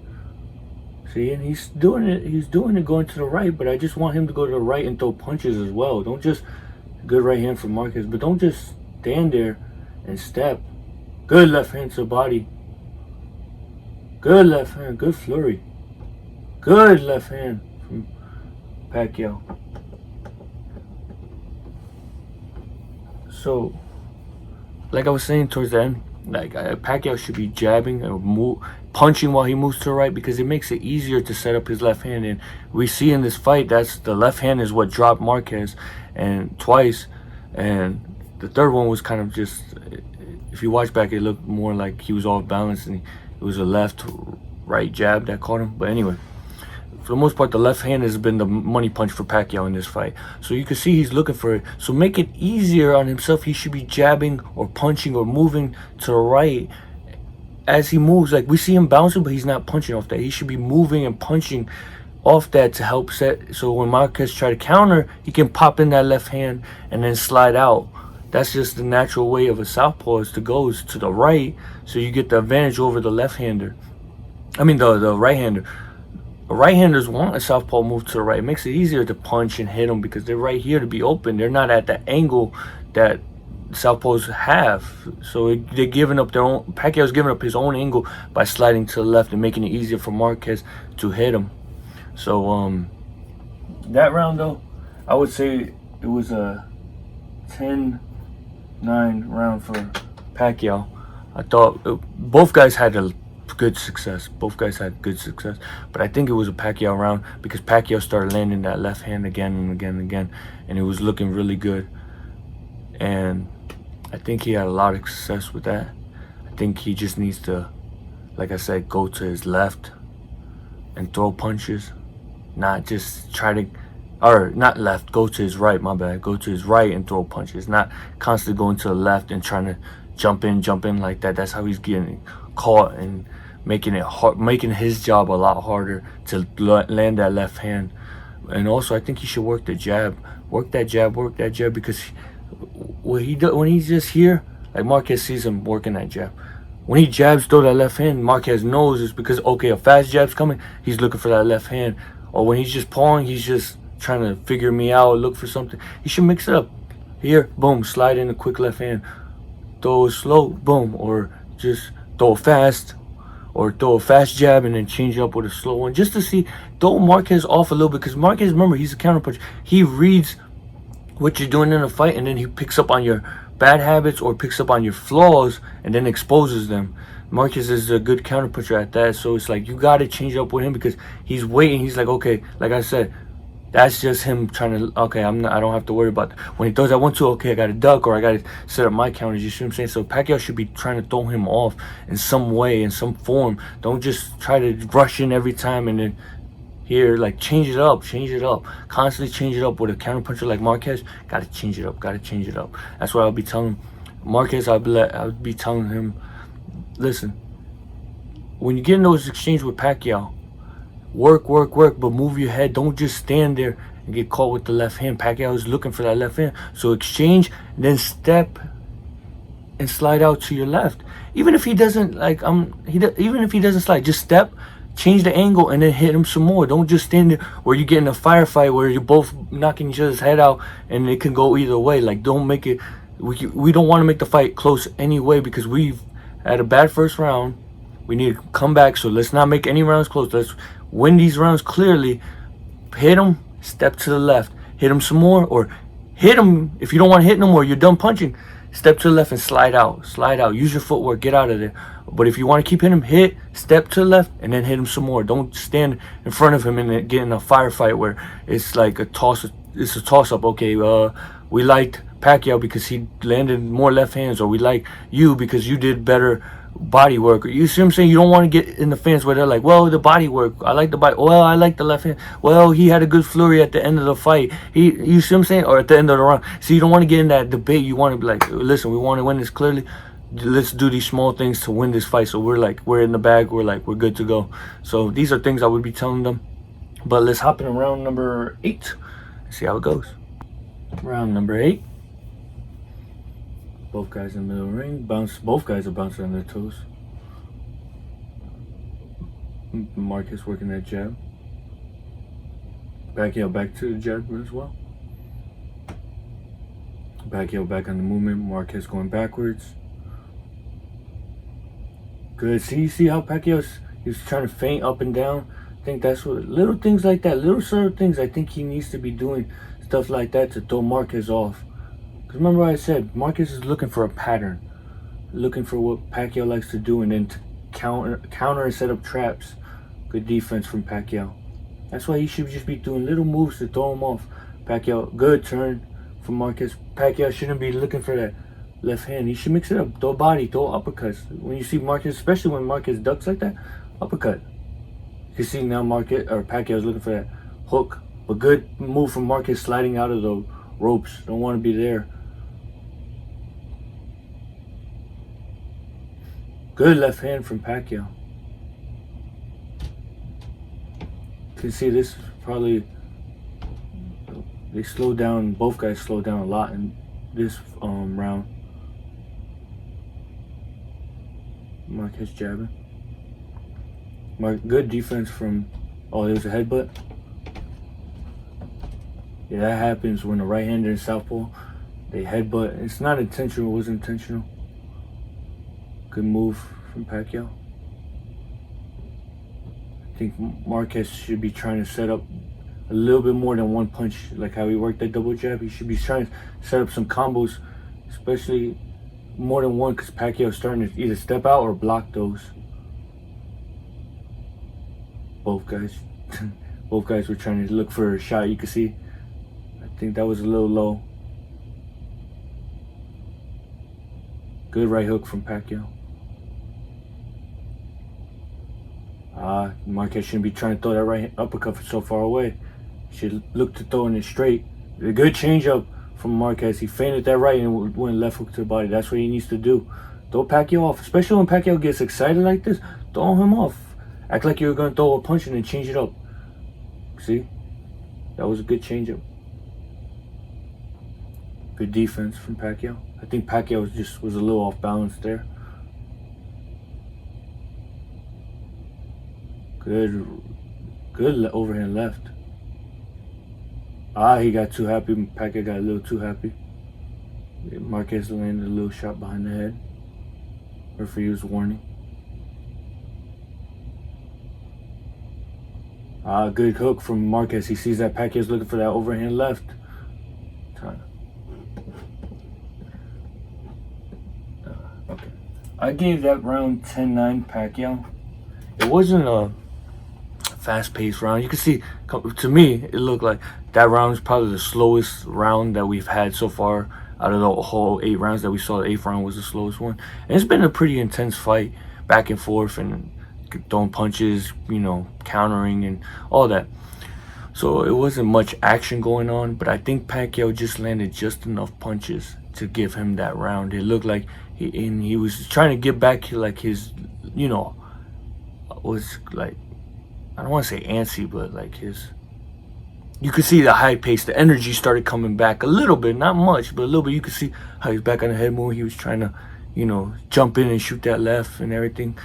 See, and he's doing it going to the right, but I just want him to go to the right and throw punches as well. Don't just, good right hand from Marquez, but don't just stand there and step. Good left hand to the body. Good left hand, good flurry. Good left hand from Pacquiao. So, like I was saying towards the end, like Pacquiao should be jabbing or punching while he moves to the right, because it makes it easier to set up his left hand. And we see in this fight, that's the left hand is what dropped Marquez and twice, and the third one was kind of just, if you watch back, it looked more like he was off balance and it was a left right jab that caught him. But anyway, for the most part, the left hand has been the money punch for Pacquiao in this fight. So you can see he's looking for it. So make it easier on himself. He should be jabbing or punching or moving to the right as he moves. Like we see him bouncing, but he's not punching off that. He should be moving and punching off that to help set. So when Marquez try to counter, he can pop in that left hand and then slide out. That's just the natural way of a southpaw, is to go to the right, so you get the advantage over the left-hander. I mean the right-hander. Right-handers want a southpaw move to the right. It makes it easier to punch and hit them because they're right here to be open. They're not at the angle that southpaws have. So they're giving up their own. Pacquiao's giving up his own angle by sliding to the left and making it easier for Marquez to hit him. So that round though, I would say it was a 10-9 round for Pacquiao. I thought both guys had a good success. Both guys had good success, but I think it was a Pacquiao round because Pacquiao started landing that left hand again and again and again, and it was looking really good. And I think he had a lot of success with that. I think he just needs to, like I said, go to his left and throw punches, not just try to, or not left, go to his right, my bad, go to his right and throw punches, not constantly going to the left and trying to jump in like that. That's how he's getting caught and making it hard, making his job a lot harder to land that left hand. And also, I think he should work the jab, work that jab, because when he's just here, like Marquez sees him working that jab. When he jabs, throw that left hand, Marquez knows it's because, okay, a fast jab's coming, he's looking for that left hand. Or when he's just pawing, he's just trying to figure me out, look for something. He should mix it up. Here, boom, slide in a quick left hand. Throw it slow, boom, or just throw it fast, or throw a fast jab and then change it up with a slow one, just to see, throw Marquez off a little bit, because Marquez, remember, he's a counterpuncher. He reads what you're doing in a fight, and then he picks up on your bad habits or picks up on your flaws and then exposes them. Marquez is a good counterpuncher at that, so it's like you got to change up with him, because he's waiting. He's like, okay, like I said, that's just him trying to, okay, I don't have to worry about that. When he throws that 1-2, okay, I got to duck, or I got to set up my counters. You see what I'm saying? So Pacquiao should be trying to throw him off in some way, in some form. Don't just try to rush in every time and then here, like, change it up, constantly change it up. With a counterpuncher like Marquez, gotta change it up. That's what I'll be telling Marquez. I'll be telling him, listen, when you get in those exchanges with Pacquiao, work, but move your head. Don't just stand there and get caught with the left hand. Pacquiao is looking for that left hand, so exchange, then step and slide out to your left. Even if he doesn't even if he doesn't slide, just step, change the angle, and then hit him some more. Don't just stand there where you get in a firefight where you're both knocking each other's head out and it can go either way. Like, don't make it, we don't want to make the fight close anyway, because we've had a bad first round. We need to come back, so let's not make any rounds close. Let's win these rounds clearly. Hit him, step to the left, hit him some more, or hit him. If you don't want to hit no more, you're done punching, step to the left and slide out. Use your footwork, get out of there. But if you want to keep hitting him, hit, step to the left, and then hit him some more. Don't stand in front of him and get in a firefight where it's like a toss. It's a toss-up. Okay, we liked Pacquiao because he landed more left hands, or we like you because you did better body work. You see what I'm saying? You don't want to get in the fence where they're like, well, the body work, I like the body, well, I like the left hand, well, he had a good flurry at the end of the fight, you see what I'm saying, or at the end of the round. So you don't want to get in that debate. You want to be like, listen, we want to win this clearly, let's do these small things to win this fight. So we're in the bag, we're good to go. So these are things I would be telling them. But let's hop in round number 8 and see how it goes. Round number 8. Both guys in the middle of the ring. Both guys are bouncing on their toes. Marquez working that jab. Pacquiao back to the jab as well. Pacquiao back on the movement. Marquez going backwards. Good. See how he's trying to feint up and down. I think that's what, little things like that, little subtle things. I think he needs to be doing stuff like that to throw Marquez off. Because remember I said, Marquez is looking for a pattern, looking for what Pacquiao likes to do, and then to counter and set up traps. Good defense from Pacquiao. That's why he should just be doing little moves to throw him off. Pacquiao, good turn from Marquez. Pacquiao shouldn't be looking for that left hand. He should mix it up. Throw body, throw uppercuts. When you see Marquez, especially when Marquez ducks like that, uppercut. You can see now Pacquiao is looking for that hook. But good move from Marquez, sliding out of the ropes. Don't want to be there. Good left hand from Pacquiao. You can see this probably, they slowed down, both guys slowed down a lot in this round. Marquez jabbing. Good defense from, oh, there's a headbutt. Yeah, that happens when a right-hander in southpaw, they headbutt. It's not intentional, it was intentional. Good move from Pacquiao. I think Marquez should be trying to set up a little bit more than one punch, like how he worked that double jab. He should be trying to set up some combos, especially more than one, because Pacquiao is starting to either step out or block those. Both guys were trying to look for a shot. You can see, I think that was a little low. Good right hook from Pacquiao. Marquez shouldn't be trying to throw that right uppercut from so far away. Should look to throwing it straight. A good changeup from Marquez. He feinted that right and went left hook to the body. That's what he needs to do. Throw Pacquiao off, especially when Pacquiao gets excited like this. Throw him off. Act like you were going to throw a punch and then change it up. See? That was a good changeup. Good defense from Pacquiao. I think Pacquiao was a little off balance there. Good overhand left. He got too happy. Pacquiao got a little too happy. Marquez landed a little shot behind the head. Referee was warning. Good hook from Marquez. He sees that Pacquiao's looking for that overhand left. Okay. I gave that round 10-9 Pacquiao. It wasn't a fast-paced round. You can see, to me, it looked like that round was probably the slowest round that we've had so far. Out of the whole 8 rounds that we saw, the 8th round was the slowest one. And it's been a pretty intense fight, back and forth, and throwing punches, countering and all that. So it wasn't much action going on, but I think Pacquiao just landed just enough punches to give him that round. It looked like he was trying to get back like his, was like, I don't want to say antsy, but like you could see the high pace, the energy started coming back a little bit, not much, but a little bit. You could see how he's back on the head move. He was trying to, jump in and shoot that left and everything.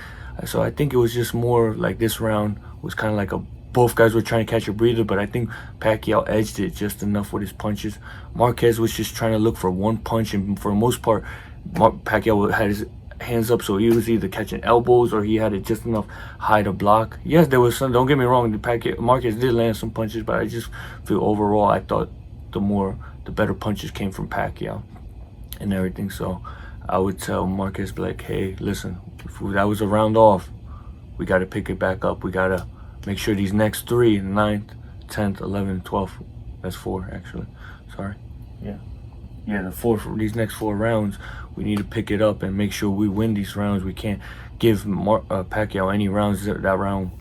So I think it was just more like this round was kind of like both guys were trying to catch a breather, but I think Pacquiao edged it just enough with his punches. Marquez was just trying to look for one punch, and for the most part, Pacquiao had his hands up, so he was either catching elbows or he had it just enough high to block. Yes, there was some, don't get me wrong, Marquez did land some punches, but I just feel overall I thought the better punches came from Pacquiao and everything. So I would tell Marquez, like, hey, listen, if that was a round off, we got to pick it back up. We got to make sure these next 3, 9th, 10th, 11th, 12th, that's 4 actually, sorry, these next 4 rounds, we need to pick it up and make sure we win these rounds. We can't give Pacquiao any rounds that round.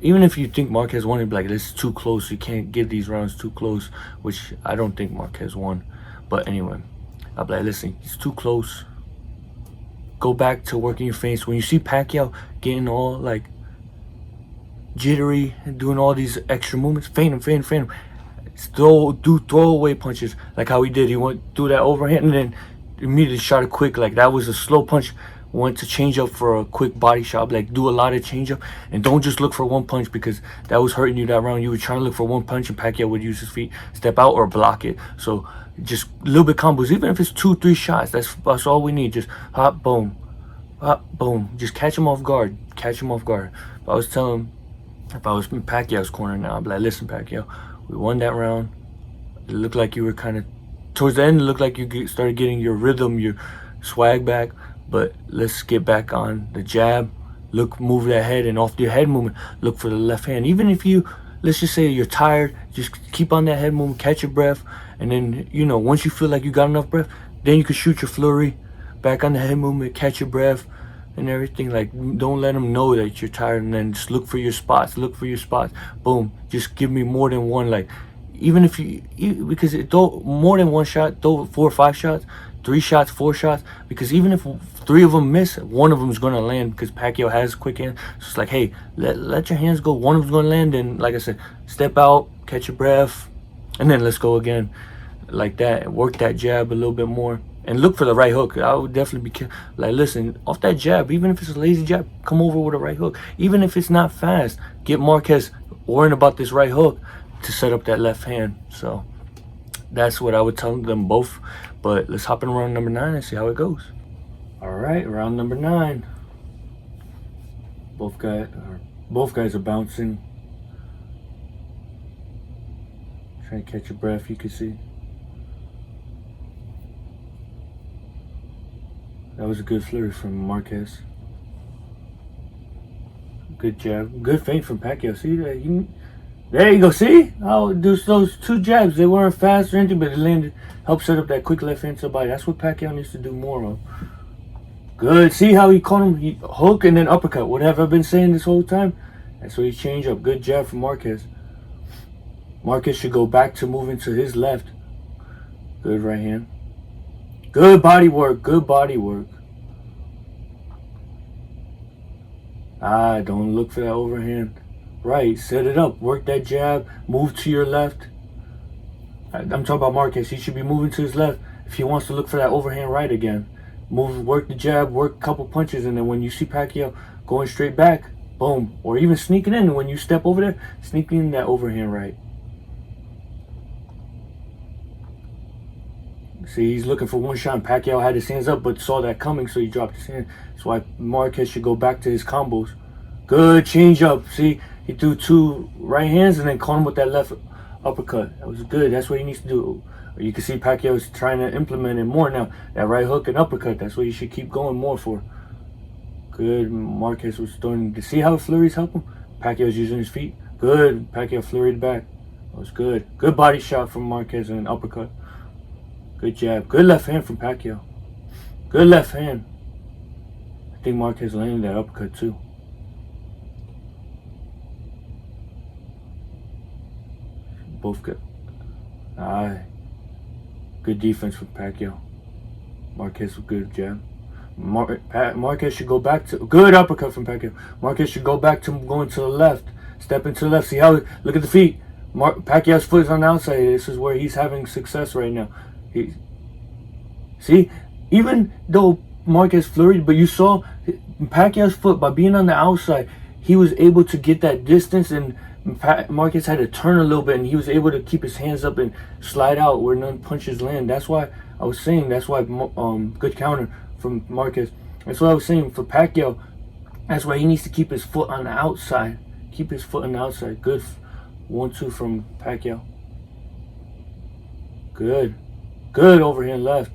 Even if you think Marquez won, it'd be like, this is too close. You can't give these rounds too close, which I don't think Marquez won. But anyway, I'll be like, listen, it's too close. Go back to working your face. When you see Pacquiao getting all like jittery and doing all these extra movements, feint him. Throw away punches like how he did. He went through that overhand and then immediately shot it quick. Like that was a slow punch. Went to change up for a quick body shot. Like do a lot of change up and don't just look for one punch, because that was hurting you that round. You were trying to look for one punch and Pacquiao would use his feet, step out or block it. So just a little bit combos, even if it's 2-3 shots. That's all we need. Just hop, boom, just catch him off guard. If I was in Pacquiao's corner now, I'd be like, listen, Pacquiao, we won that round. It looked like you were kind of, towards the end, it looked like you started getting your rhythm, your swag back. But let's get back on the jab. Move that head, and off your head movement, look for the left hand. Even if let's just say you're tired, just keep on that head movement, catch your breath. And then, once you feel like you got enough breath, then you can shoot your flurry, back on the head movement, catch your breath and everything. Like, don't let them know that you're tired, and then just look for your spots. Boom, just give me more than one. Like, even if because more than one shot, throw 4 or 5 shots, 3 shots, 4 shots, because even if 3 of them miss, one of them is going to land, because Pacquiao has quick hands. So it's like, hey, let your hands go. One of them's going to land, and like I said, step out, catch your breath, and then let's go again, like that. Work that jab a little bit more, and look for the right hook. I would definitely be like, listen, off that jab, even if it's a lazy jab, come over with a right hook. Even if it's not fast, get Marquez worrying about this right hook to set up that left hand. So that's what I would tell them both. But let's hop in round number 9 and see how it goes. All right, round number 9. Both guys are bouncing, trying to catch your breath. You can see that was a good flurry from Marquez. Good jab, good feint from Pacquiao. See that? There you go. See how those 2 jabs, they weren't fast or anything, but it landed, helped set up that quick left hand to the body. That's what Pacquiao needs to do more of. Good. See how he caught him? He hook and then uppercut. What have I been saying this whole time? That's what he changed up. Good jab from Marquez. Marquez should go back to moving to his left. Good right hand. Good body work. Good body work. Don't look for that overhand. Right. Set it up. Work that jab. Move to your left. I'm talking about Marquez. He should be moving to his left if he wants to look for that overhand right again. Move, work the jab, work a couple punches, and then when you see Pacquiao going straight back, boom. Or even sneaking in. When you step over there, sneaking in that overhand right. See, he's looking for one shot. And Pacquiao had his hands up, but saw that coming, so he dropped his hand. That's why Marquez should go back to his combos. Good change up. See, he threw 2 right hands and then caught him with that left uppercut. That was good. That's what he needs to do. You can see Pacquiao is trying to implement it more now. That right hook and uppercut, that's what you should keep going more for. Good. Marquez was starting to see how flurries help him. Pacquiao's using his feet. Good. Pacquiao flurried back. That was good. Good body shot from Marquez and an uppercut. Good jab. Good left hand from Pacquiao. Good left hand. I think Marquez landed that uppercut too. Both good. Good defense from Pacquiao. Marquez with good jab. Marquez should go back to good uppercut from Pacquiao. Marquez should go back to going to the left. Step into the left. See how? Look at the feet. Pacquiao's foot is on the outside. This is where he's having success right now. See, even though Marquez flurried, but you saw Pacquiao's foot by being on the outside, he was able to get that distance, and Marquez had to turn a little bit, and he was able to keep his hands up and slide out where none punches land. That's why I was saying, that's why good counter from Marquez. That's what I was saying for Pacquiao. That's why he needs to keep his foot on the outside. Keep his foot on the outside. Good 1-2 from Pacquiao. Good. Good overhand left.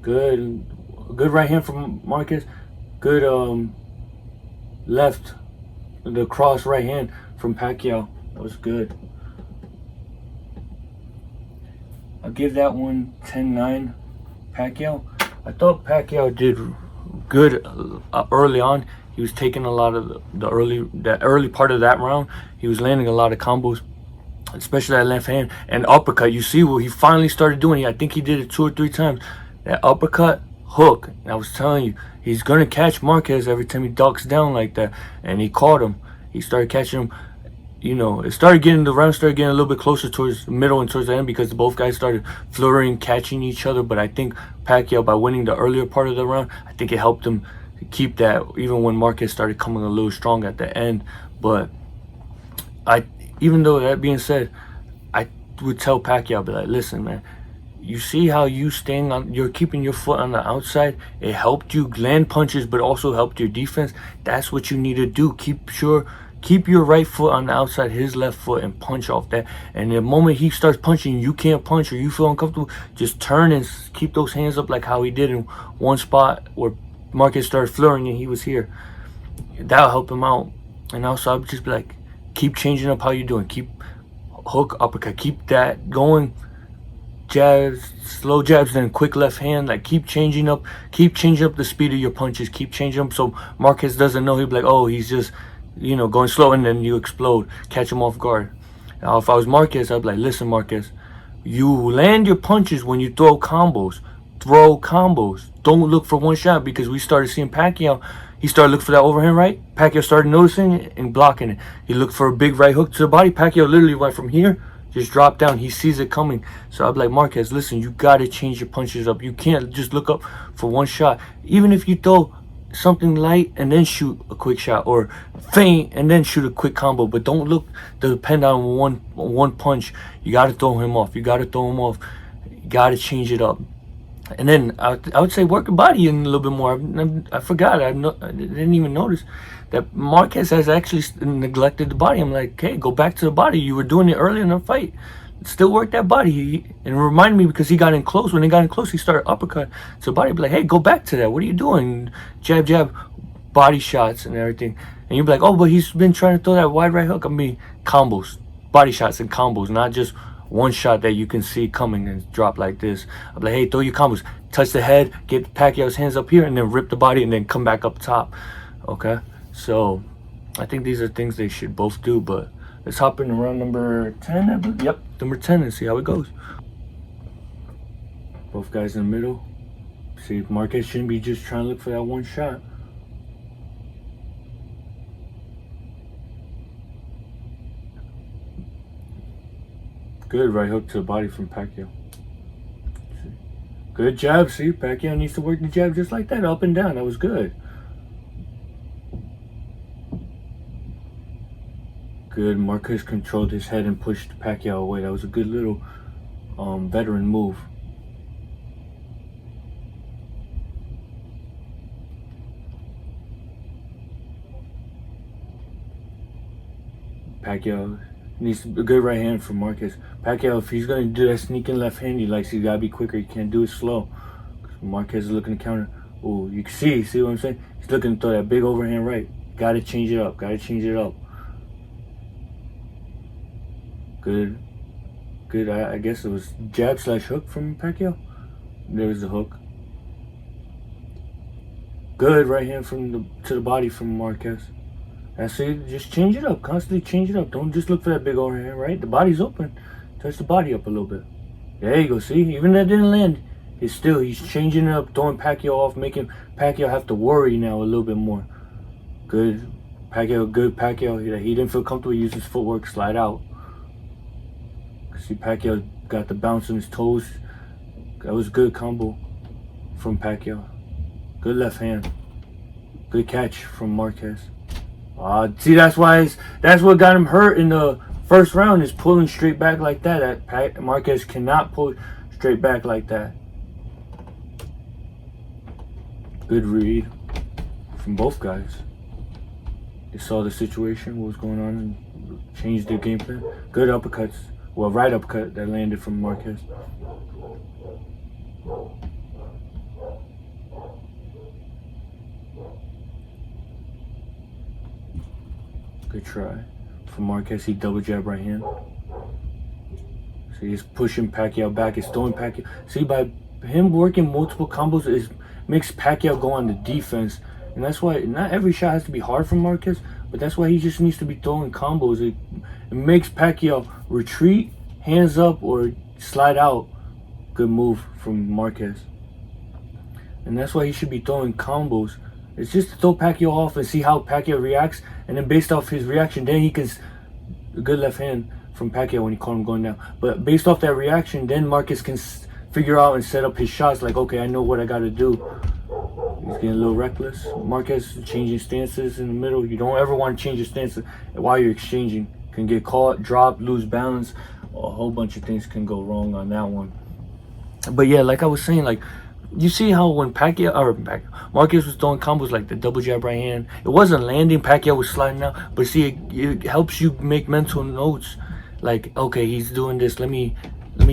Good right hand from Marquez. Good left, the cross right hand from Pacquiao. That was good. I'll give that one 10-9. Pacquiao. I thought Pacquiao did good early on. He was taking a lot of the early part of that round. He was landing a lot of combos, especially that left hand and uppercut. You see what he finally started doing. I think he did it 2 or 3 times. That uppercut, hook. And I was telling you, he's gonna catch Marquez every time he ducks down like that. And he caught him. He started catching him. You know, the round started getting a little bit closer towards the middle and towards the end because both guys started flurrying, catching each other. But I think Pacquiao, by winning the earlier part of the round, I think it helped him keep that, even when Marquez started coming a little strong at the end. But even though that being said, I would tell Pacquiao, be like, listen, man, you see how you're keeping your foot on the outside. It helped you land punches, but also helped your defense. That's what you need to do. Keep your right foot on the outside, his left foot, and punch off that. And the moment he starts punching, you can't punch or you feel uncomfortable, just turn and keep those hands up like how he did in one spot where Marquez started flurrying and he was here. That'll help him out. And also, I would just be like, keep changing up how you're doing. Keep hook, uppercut, keep that going. Jabs, slow jabs, then quick left hand. Like, keep changing up the speed of your punches. Keep changing up so Marquez doesn't know. He'll be like, oh, he's just, going slow, and then you explode, catch him off guard. Now, if I was Marquez, I'd be like, listen, Marquez, you land your punches when you throw combos. Throw combos. Don't look for one shot, because we started seeing Pacquiao. He started looking for that overhand right. Pacquiao started noticing it and blocking it. He looked for a big right hook to the body. Pacquiao literally went from here, just dropped down. He sees it coming. So I'd be like, Marquez, listen, you got to change your punches up. You can't just look up for one shot. Even if you throw something light and then shoot a quick shot, or feint and then shoot a quick combo, but don't look to depend on one punch. You got to throw him off. You got to change it up. And then I would say work your body in a little bit more. I forgot. I didn't even notice that Marquez has actually neglected the body. I'm like, hey, go back to the body. You were doing it earlier in the fight. Still work that body. And it reminded me, because he got in close. When he got in close, he started uppercut to the body. Be like, hey, go back to that. What are you doing? Jab, jab, body shots and everything. And you'd be like, oh, but he's been trying to throw that wide right hook. I mean, combos. body shots and combos, not just one shot that you can see coming and drop like this. I'm like, hey, throw your combos, touch the head, get Pacquiao's hands up here, and then rip the body, and then come back up top. Okay, so I think these are things they should both do. But let's hop in round number 10, I believe. Yep, number 10, and see how it goes. Both guys in the middle. See, Marquez shouldn't be just trying to look for that one shot. Good right hook to the body from Pacquiao. Good jab. See, Pacquiao needs to work the jab just like that, up and down. That was good. Good. Marquez controlled his head and pushed Pacquiao away. That was a good little veteran move. Pacquiao needs a good right hand from Marquez. Pacquiao, if he's going to do that sneaking left hand he likes, he's got to be quicker. He can't do it slow. Marquez is looking to counter. Oh, you can see what I'm saying? He's looking to throw that big overhand right. Got to change it up. Got to change it up. Good. Good. I guess it was jab / hook from Pacquiao. There's the hook. Good right hand to the body from Marquez. That's it. Just change it up. Constantly change it up. Don't just look for that big overhand, right? The body's open. Touch the body up a little bit. There you go. See? Even that didn't land. He's changing it up, throwing Pacquiao off, making Pacquiao have to worry now a little bit more. Good. Pacquiao. He didn't feel comfortable using his footwork. Slide out. See, Pacquiao got the bounce on his toes. That was a good combo from Pacquiao. Good left hand. Good catch from Marquez. See, that's what got him hurt in the first round, is pulling straight back like that. Marquez cannot pull straight back like that. Good read from both guys. They saw the situation, what was going on, and changed their game plan. Good uppercuts. Well, right uppercut that landed from Marquez. Good try from Marquez. He double jab right hand. So he's pushing Pacquiao back. He's throwing Pacquiao. See, by him working multiple combos, makes Pacquiao go on the defense. And that's why not every shot has to be hard from Marquez, but that's why he just needs to be throwing combos. It makes Pacquiao retreat, hands up, or slide out. Good move from Marquez. And that's why he should be throwing combos. It's just to throw Pacquiao off and see how Pacquiao reacts, and then based off his reaction, then he can. A good left hand from Pacquiao when he caught him going down. But based off that reaction, then Marquez can figure out and set up his shots. Like, okay, I know what I got to do. He's getting a little reckless. Marquez changing stances in the middle. You don't ever want to change your stance while you're exchanging. Can get caught, drop, lose balance. A whole bunch of things can go wrong on that one. But yeah, like I was saying, like, you see how when Marquez was throwing combos like the double jab right hand, it wasn't landing, Pacquiao was sliding out. But see, it helps you make mental notes. Like, okay, he's doing this, let me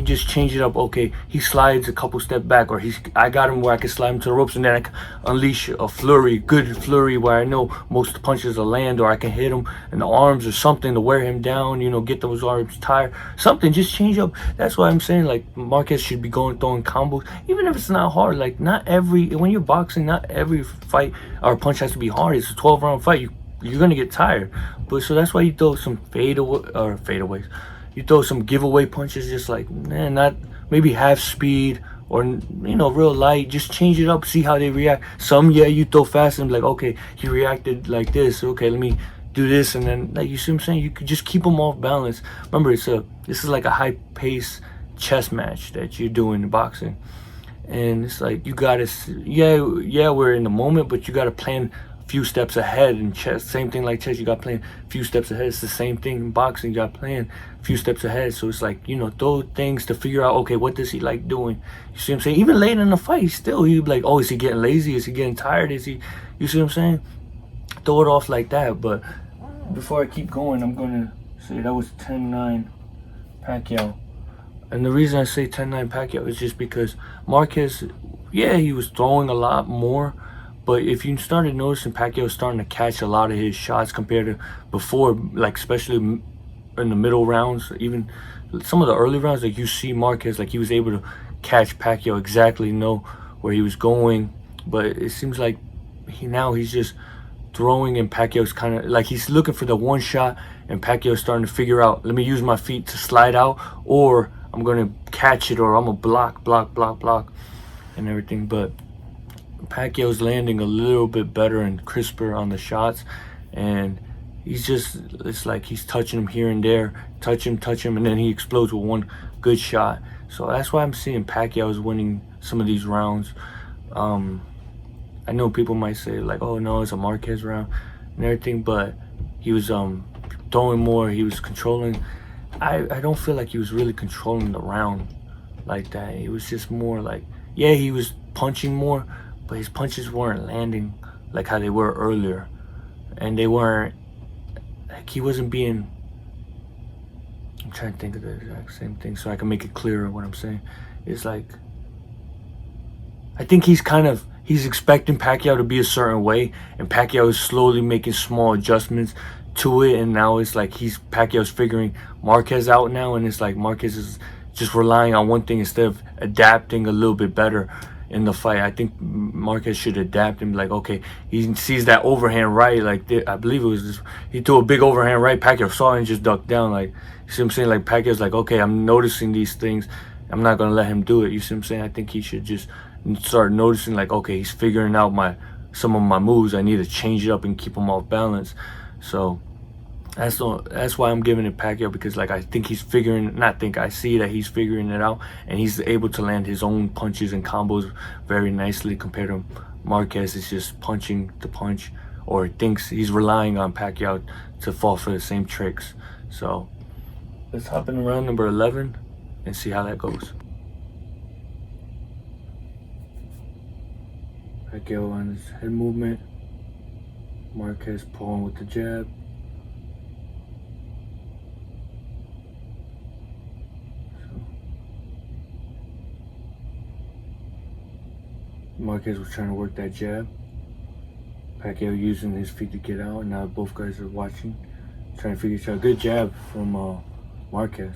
just change it up. Okay, he slides a couple steps back, or I got him where I can slide him to the ropes, and then I can unleash a flurry, good flurry, where I know most punches will land, or I can hit him in the arms or something to wear him down, get those arms tired. Something, just change up. That's why I'm saying, like, Marquez should be throwing combos, even if it's not hard. Like, when you're boxing, not every fight or punch has to be hard. It's a 12-round fight. You're gonna get tired. But so that's why you throw some fadeaways. You throw some giveaway punches, just like, not maybe half speed or, real light. Just change it up, see how they react. Some, you throw fast and be like, okay, he reacted like this. Okay, let me do this. And then, like, you see what I'm saying? You could just keep them off balance. Remember, this is like a high-paced chess match that you're doing in boxing. And it's like, you got to, we're in the moment, but you got to plan few steps ahead. In chess, same thing like chess, you got playing a few steps ahead. It's the same thing in boxing, you got playing a few steps ahead. So it's like, throw things to figure out, okay, what does he like doing? You see what I'm saying? Even late in the fight, he'd be like, oh, is he getting lazy? Is he getting tired? You see what I'm saying? Throw it off like that. But before I keep going, I'm gonna say that was 10-9 Pacquiao. And the reason I say 10-9 Pacquiao is just because Marquez, he was throwing a lot more. But if you started noticing, Pacquiao starting to catch a lot of his shots compared to before, like especially in the middle rounds, even some of the early rounds, like you see Marquez, like he was able to catch Pacquiao, exactly know where he was going. But it seems like he's just throwing, and Pacquiao's kind of like he's looking for the one shot, and Pacquiao's starting to figure out, let me use my feet to slide out, or I'm gonna catch it, or I'm gonna block and everything. But Pacquiao's landing a little bit better and crisper on the shots, and it's like he's touching him here and there, touch him, and then he explodes with one good shot. So that's why I'm seeing Pacquiao is winning some of these rounds. I know people might say like, oh no, it's a Marquez round and everything, but he was throwing more, he was controlling. I don't feel like he was really controlling the round like that. It was just more like, yeah, he was punching more, but his punches weren't landing like how they were earlier. And they weren't, like, he wasn't being, I'm trying to think of the exact same thing so I can make it clearer what I'm saying. It's like, I think he's expecting Pacquiao to be a certain way, and Pacquiao is slowly making small adjustments to it, and now it's like Pacquiao's figuring Marquez out now, and it's like Marquez is just relying on one thing instead of adapting a little bit better in the fight. I think Marquez should adapt and be like, okay, he sees that overhand right, like I believe it was this, he threw a big overhand right, Pacquiao saw it and just ducked down. Like, you see what I'm saying? Like, Pacquiao's like, okay, I'm noticing these things, I'm not gonna let him do it. You see what I'm saying? I think he should just start noticing, like, okay, he's figuring out some of my moves, I need to change it up and keep him off balance. So that's why I'm giving it Pacquiao, because like I see that he's figuring it out, and he's able to land his own punches and combos very nicely compared to Marquez is just punching the punch, or thinks he's relying on Pacquiao to fall for the same tricks. So let's hop in round number 11 and see how that goes. Pacquiao on his head movement, Marquez pulling with the jab. Marquez was trying to work that jab. Pacquiao using his feet to get out, and now both guys are watching, trying to figure each out. Good jab from Marquez.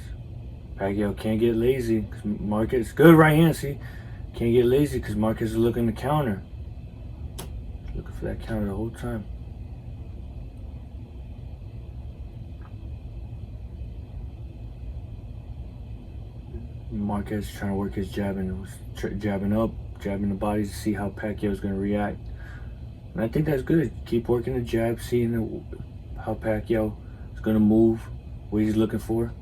Pacquiao can't get lazy because Marquez, good right hand, see? Can't get lazy because Marquez is looking to counter. Looking for that counter the whole time. Marquez trying to work his jab, and was jabbing up, jabbing the body to see how Pacquiao is going to react. And I think that's good. Keep working the jab, seeing how Pacquiao is going to move, what he's looking for.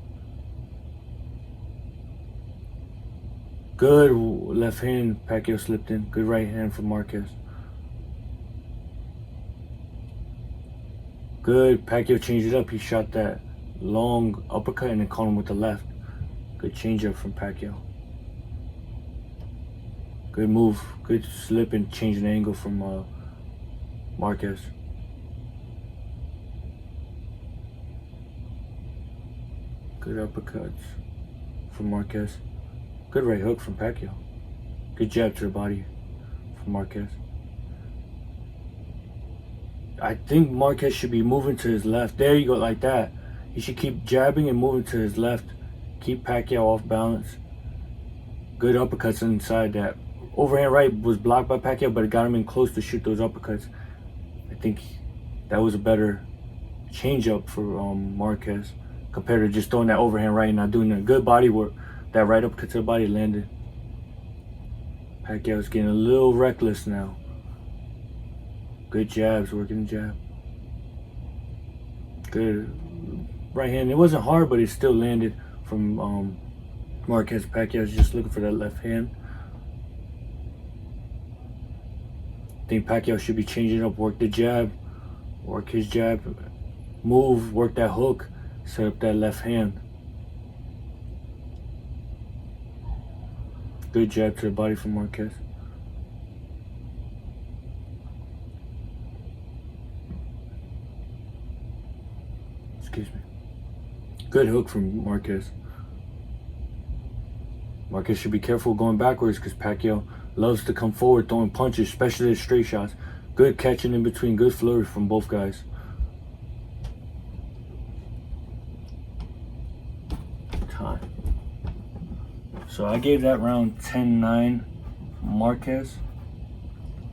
Good left hand, Pacquiao slipped in. Good right hand from Marquez. Good, Pacquiao changed it up. He shot that long uppercut and then caught him with the left. Good change up from Pacquiao. Good move, good slip and change the angle from Marquez. Good uppercuts from Marquez. Good right hook from Pacquiao. Good jab to the body from Marquez. I think Marquez should be moving to his left. There you go, like that. He should keep jabbing and moving to his left. Keep Pacquiao off balance. Good uppercuts inside that. Overhand right was blocked by Pacquiao, but it got him in close to shoot those uppercuts. I think that was a better change-up for Marquez compared to just throwing that overhand right and not doing that. Good body work. That right uppercut to the body landed. Pacquiao's getting a little reckless now. Good jabs, working the jab. Good right hand. It wasn't hard, but it still landed from Marquez. Pacquiao's just looking for that left hand. I think Pacquiao should be changing up, work the jab, work his jab, move, work that hook, set up that left hand. Good jab to the body from Marquez. Excuse me. Good hook from Marquez. Marquez should be careful going backwards because Pacquiao loves to come forward throwing punches, especially the straight shots. Good catching in between, good flurry from both guys. So I gave that round 10-9 Marquez.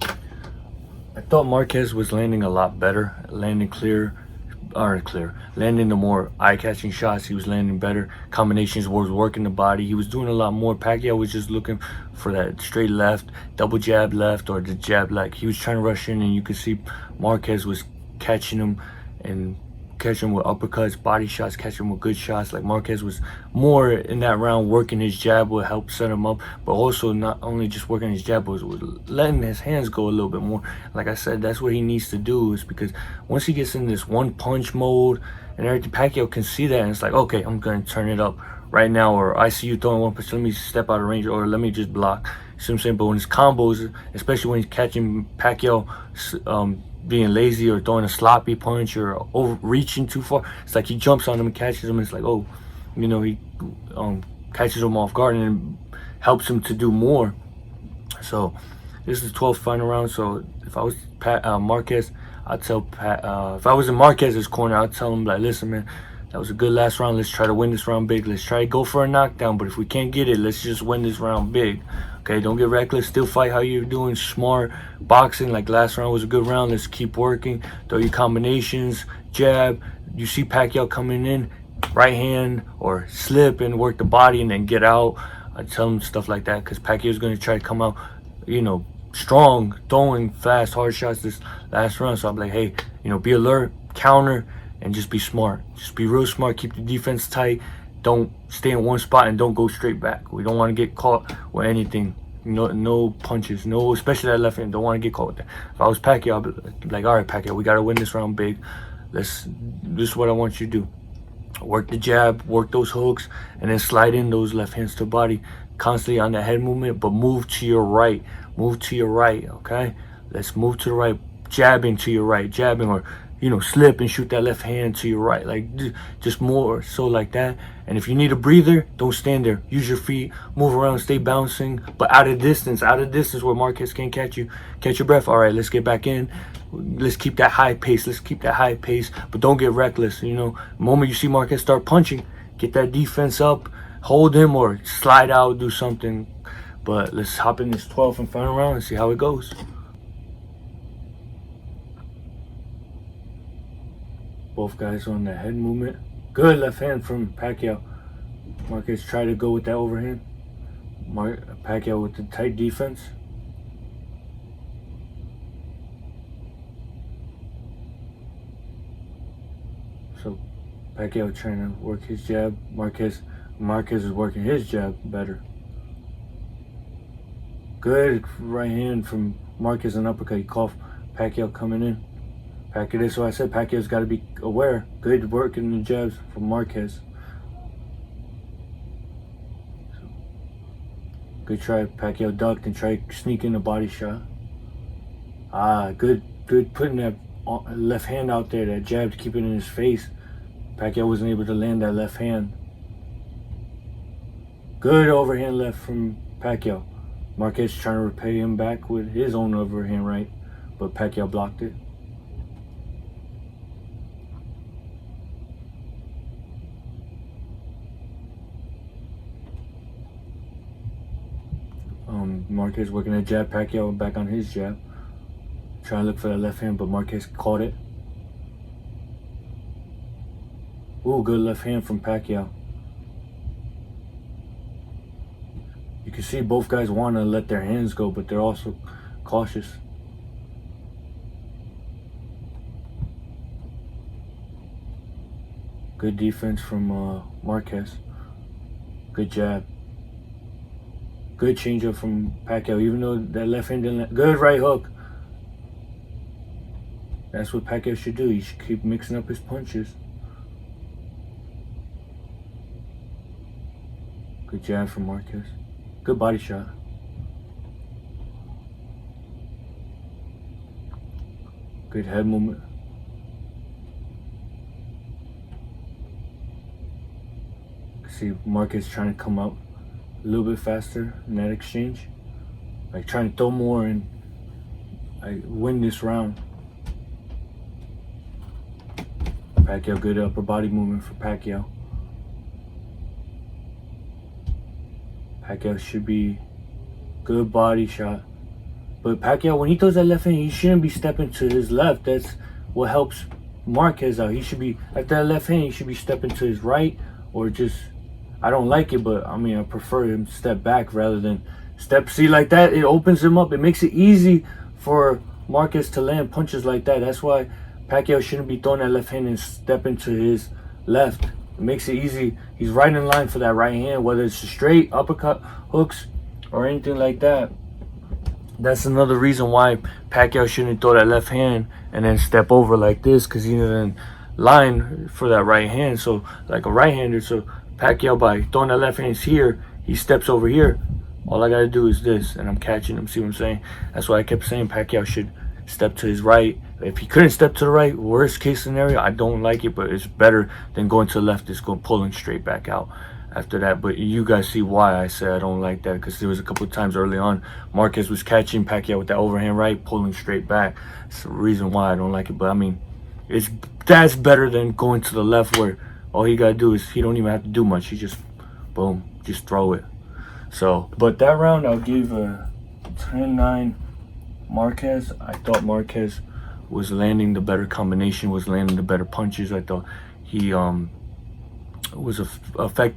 I thought Marquez was landing a lot better, landing landing the more eye-catching shots. He was landing better. Combinations was working the body. He was doing a lot more. Pacquiao was just looking for that straight left, double jab left, or the jab. Like, he was trying to rush in, and you could see Marquez was catching him and catching him with uppercuts, body shots, catching him with good shots. Like, Marquez was more in that round working his jab would help set him up, but also not only just working his jab, but was letting his hands go a little bit more. Like I said, that's what he needs to do, is because once he gets in this one punch mode and everything, Pacquiao can see that, and it's like, okay, I'm going to turn it up right now, or I see you throwing one punch, let me step out of range, or let me just block. You see what I'm saying? But when it's combos, especially when he's catching Pacquiao being lazy or throwing a sloppy punch or overreaching too far, it's like he jumps on him and catches him, and it's like, oh, you know, he catches him off guard and helps him to do more. So this is the 12th final round. So if I was Marquez, I'd tell if I was in Marquez's corner, I'd tell him, like, listen, man, that was a good last round. Let's try to win this round big. Let's try to go for a knockdown. But if we can't get it, let's just win this round big. Okay, don't get reckless. Still fight how you're doing. Smart boxing. Like, last round was a good round. Let's keep working. Throw your combinations, jab. You see Pacquiao coming in, right hand or slip and work the body and then get out. I tell him stuff like that, because Pacquiao's going to try to come out, you know, strong, throwing fast, hard shots this last round. So I'm like, hey, you know, be alert, counter, and just be smart. Just be real smart. Keep the defense tight. Don't stay in one spot and don't go straight back. We don't want to get caught with anything. No punches. No, especially that left hand. Don't want to get caught with that. If I was Pacquiao, I'd be like, all right, Pacquiao, we got to win this round big. This is what I want you to do. Work the jab, work those hooks, and then slide in those left hands to body. Constantly on the head movement, but move to your right. Move to your right, okay? Let's move to the right. Jabbing to your right. Jabbing, or, you know, slip and shoot that left hand to your right. Like, just more so like that. And if you need a breather, don't stand there. Use your feet, move around, stay bouncing, but out of distance where Marquez can't catch you. Catch your breath. All right, let's get back in. Let's keep that high pace. But don't get reckless. You know, the moment you see Marquez start punching, get that defense up, hold him, or slide out, do something. But let's hop in this 12th and final round and see how it goes. Both guys on the head movement. Good left hand from Pacquiao. Marquez tried to go with that overhand. Pacquiao with the tight defense. So Pacquiao trying to work his jab. Marquez is working his jab better. Good right hand from Marquez, and uppercut. He caught Pacquiao coming in. That's why I said Pacquiao's got to be aware. Good work in the jabs from Marquez. Good try. Pacquiao ducked and tried sneaking a body shot. Good putting that left hand out there, that jab, to keep it in his face. Pacquiao wasn't able to land that left hand. Good overhand left from Pacquiao. Marquez trying to repay him back with his own overhand right, but Pacquiao blocked it. Marquez working a jab, Pacquiao back on his jab. Trying to look for that left hand, but Marquez caught it. Ooh, good left hand from Pacquiao. You can see both guys want to let their hands go, but they're also cautious. Good defense from Marquez. Good jab. Good changeup from Pacquiao, even though that left hand didn't. Good right hook. That's what Pacquiao should do. He should keep mixing up his punches. Good jab from Marquez. Good body shot. Good head movement. See Marquez trying to come up a little bit faster in that exchange. Like, trying to throw more and win this round. Pacquiao, good upper body movement for Pacquiao. Pacquiao should be good body shot. But Pacquiao, when he throws that left hand, he shouldn't be stepping to his left. That's what helps Marquez out. He should be, at that left hand, he should be stepping to his right, or just, I don't like it, but I mean, I prefer him to step back rather than step. See, like that, it opens him up. It makes it easy for Marquez to land punches like that. That's why Pacquiao shouldn't be throwing that left hand and stepping to his left. It makes it easy. He's right in line for that right hand, whether it's a straight uppercut, hooks, or anything like that. That's another reason why Pacquiao shouldn't throw that left hand and then step over like this, because he's in line for that right hand. So like a right-hander, so Pacquiao, by throwing that left hand here, he steps over here. All I gotta do is this, and I'm catching him. See what I'm saying? That's why I kept saying Pacquiao should step to his right. If he couldn't step to the right, worst case scenario, I don't like it, but it's better than going to the left. It's going pulling straight back out after that. But you guys see why I said I don't like that, because there was a couple of times early on Marquez was catching Pacquiao with that overhand right, pulling straight back. That's the reason why I don't like it. But I mean, that's better than going to the left, where all you gotta do is, he don't even have to do much. He just boom, just throw it. So, but that round I'll give a 10-9 Marquez. I thought Marquez was landing the better combination, was landing the better punches. I thought he was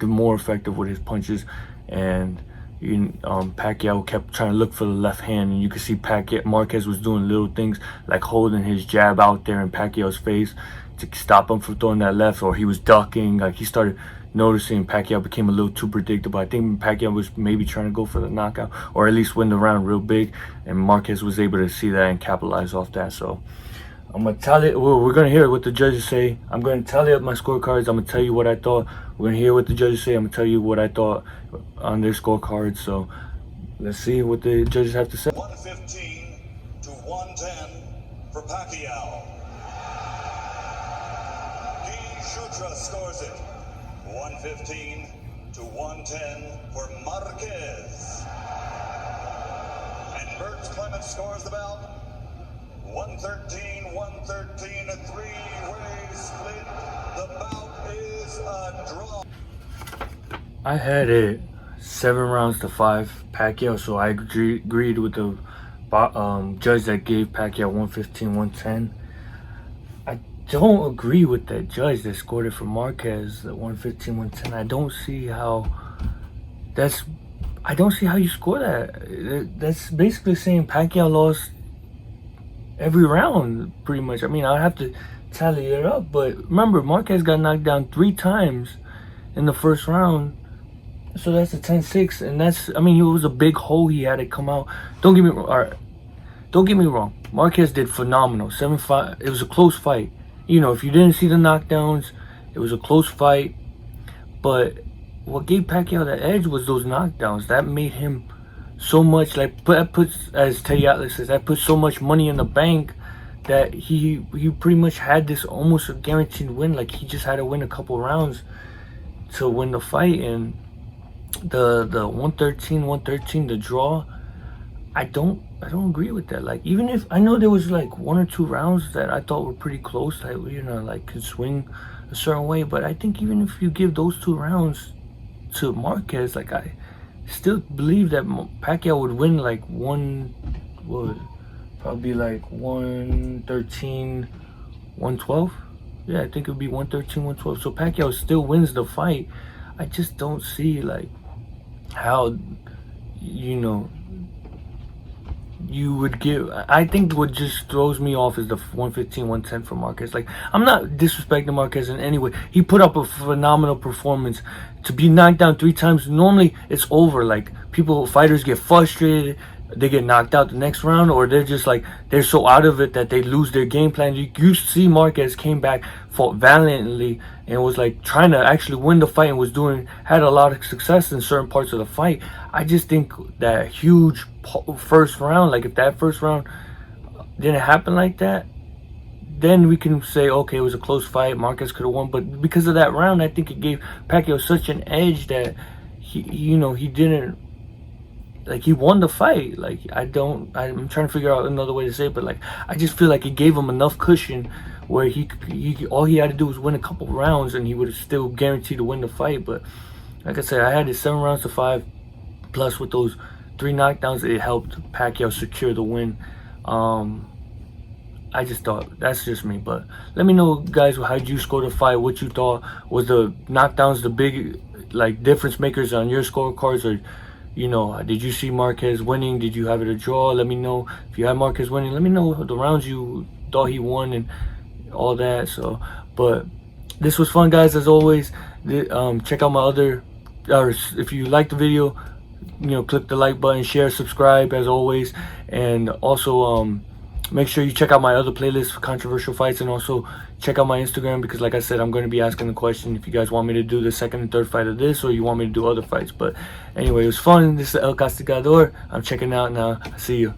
more effective with his punches, and Pacquiao kept trying to look for the left hand, and you could see Marquez was doing little things like holding his jab out there in Pacquiao's face to stop him from throwing that left, or he was ducking. Like, he started noticing Pacquiao became a little too predictable. I think Pacquiao was maybe trying to go for the knockout, or at least win the round real big, and Marquez was able to see that and capitalize off that. So I'm gonna tally. Well, we're gonna hear what the judges say. I'm gonna tally up my scorecards. I'm gonna tell you what I thought. We're gonna hear what the judges say. I'm gonna tell you what I thought on their scorecards. So let's see what the judges have to say. 115 to 110 for Pacquiao. Shutra scores it. 115 to 110 for Marquez. And Bert Clements scores the bout. 113, 113, a three-way split. The bout is a draw. I had it 7-5 Pacquiao, so I agreed with the judge that gave Pacquiao 115, 110. I don't agree with that judge that scored it for Marquez at 115, 110. I don't see how you score that. That's basically saying Pacquiao lost every round, pretty much. I mean, I'd have to tally it up, but remember, Marquez got knocked down 3 times in the first round, so that's a 10-6, and that's, I mean, it was a big hole he had to come out. Don't get me wrong, Marquez did phenomenal. 7-5. It was a close fight. You know, if you didn't see the knockdowns, it was a close fight. But what gave Pacquiao the edge was those knockdowns. That made him so much, like, that puts, as Teddy Atlas says, that puts so much money in the bank that he pretty much had this almost a guaranteed win. Like, he just had to win a couple rounds to win the fight. And the 113, the draw, I don't agree with that. Like, even if I know there was like 1 or 2 rounds that I thought were pretty close, that, you know, like, could swing a certain way, but I think even if you give those 2 rounds to Marquez, like, I still believe that Pacquiao would win like probably like 113, 112. Yeah, I think it would be 113, 112. So Pacquiao still wins the fight. I just don't see like how, you know, you would give. I think what just throws me off is the 115, 110 for Marquez. Like, I'm not disrespecting Marquez in any way. He put up a phenomenal performance. To be knocked down 3 times, normally it's over. Like, fighters get frustrated, they get knocked out the next round, or they're just like, they're so out of it that they lose their game plan. You see Marquez came back, fought valiantly, and was like trying to actually win the fight, and had a lot of success in certain parts of the fight. I just think that huge first round, like, if that first round didn't happen like that, then we can say, okay, it was a close fight, Marquez could have won. But because of that round, I think it gave Pacquiao such an edge that he didn't, like, he won the fight. Like, I'm trying to figure out another way to say it, but like, I just feel like it gave him enough cushion where he all he had to do was win a couple rounds and he would have still guaranteed to win the fight. But like I said, I had it 7-5 Plus, with those 3 knockdowns, it helped Pacquiao secure the win. I just thought, that's just me, but let me know, guys, how you score the fight, what you thought. Was the knockdowns the big, like, difference makers on your scorecards, or, you know, did you see Marquez winning? Did you have it a draw? Let me know. If you had Marquez winning, let me know the rounds you thought he won and all that. So, but this was fun, guys, as always. Check out my other, or if you like the video, you know, click the like button, share, subscribe, as always. And also, make sure you check out my other playlist for controversial fights, and also check out my Instagram, because like I said, I'm going to be asking the question if you guys want me to do the second and third fight of this, or you want me to do other fights. But anyway, it was fun. This is El Castigador. I'm checking out now. See you.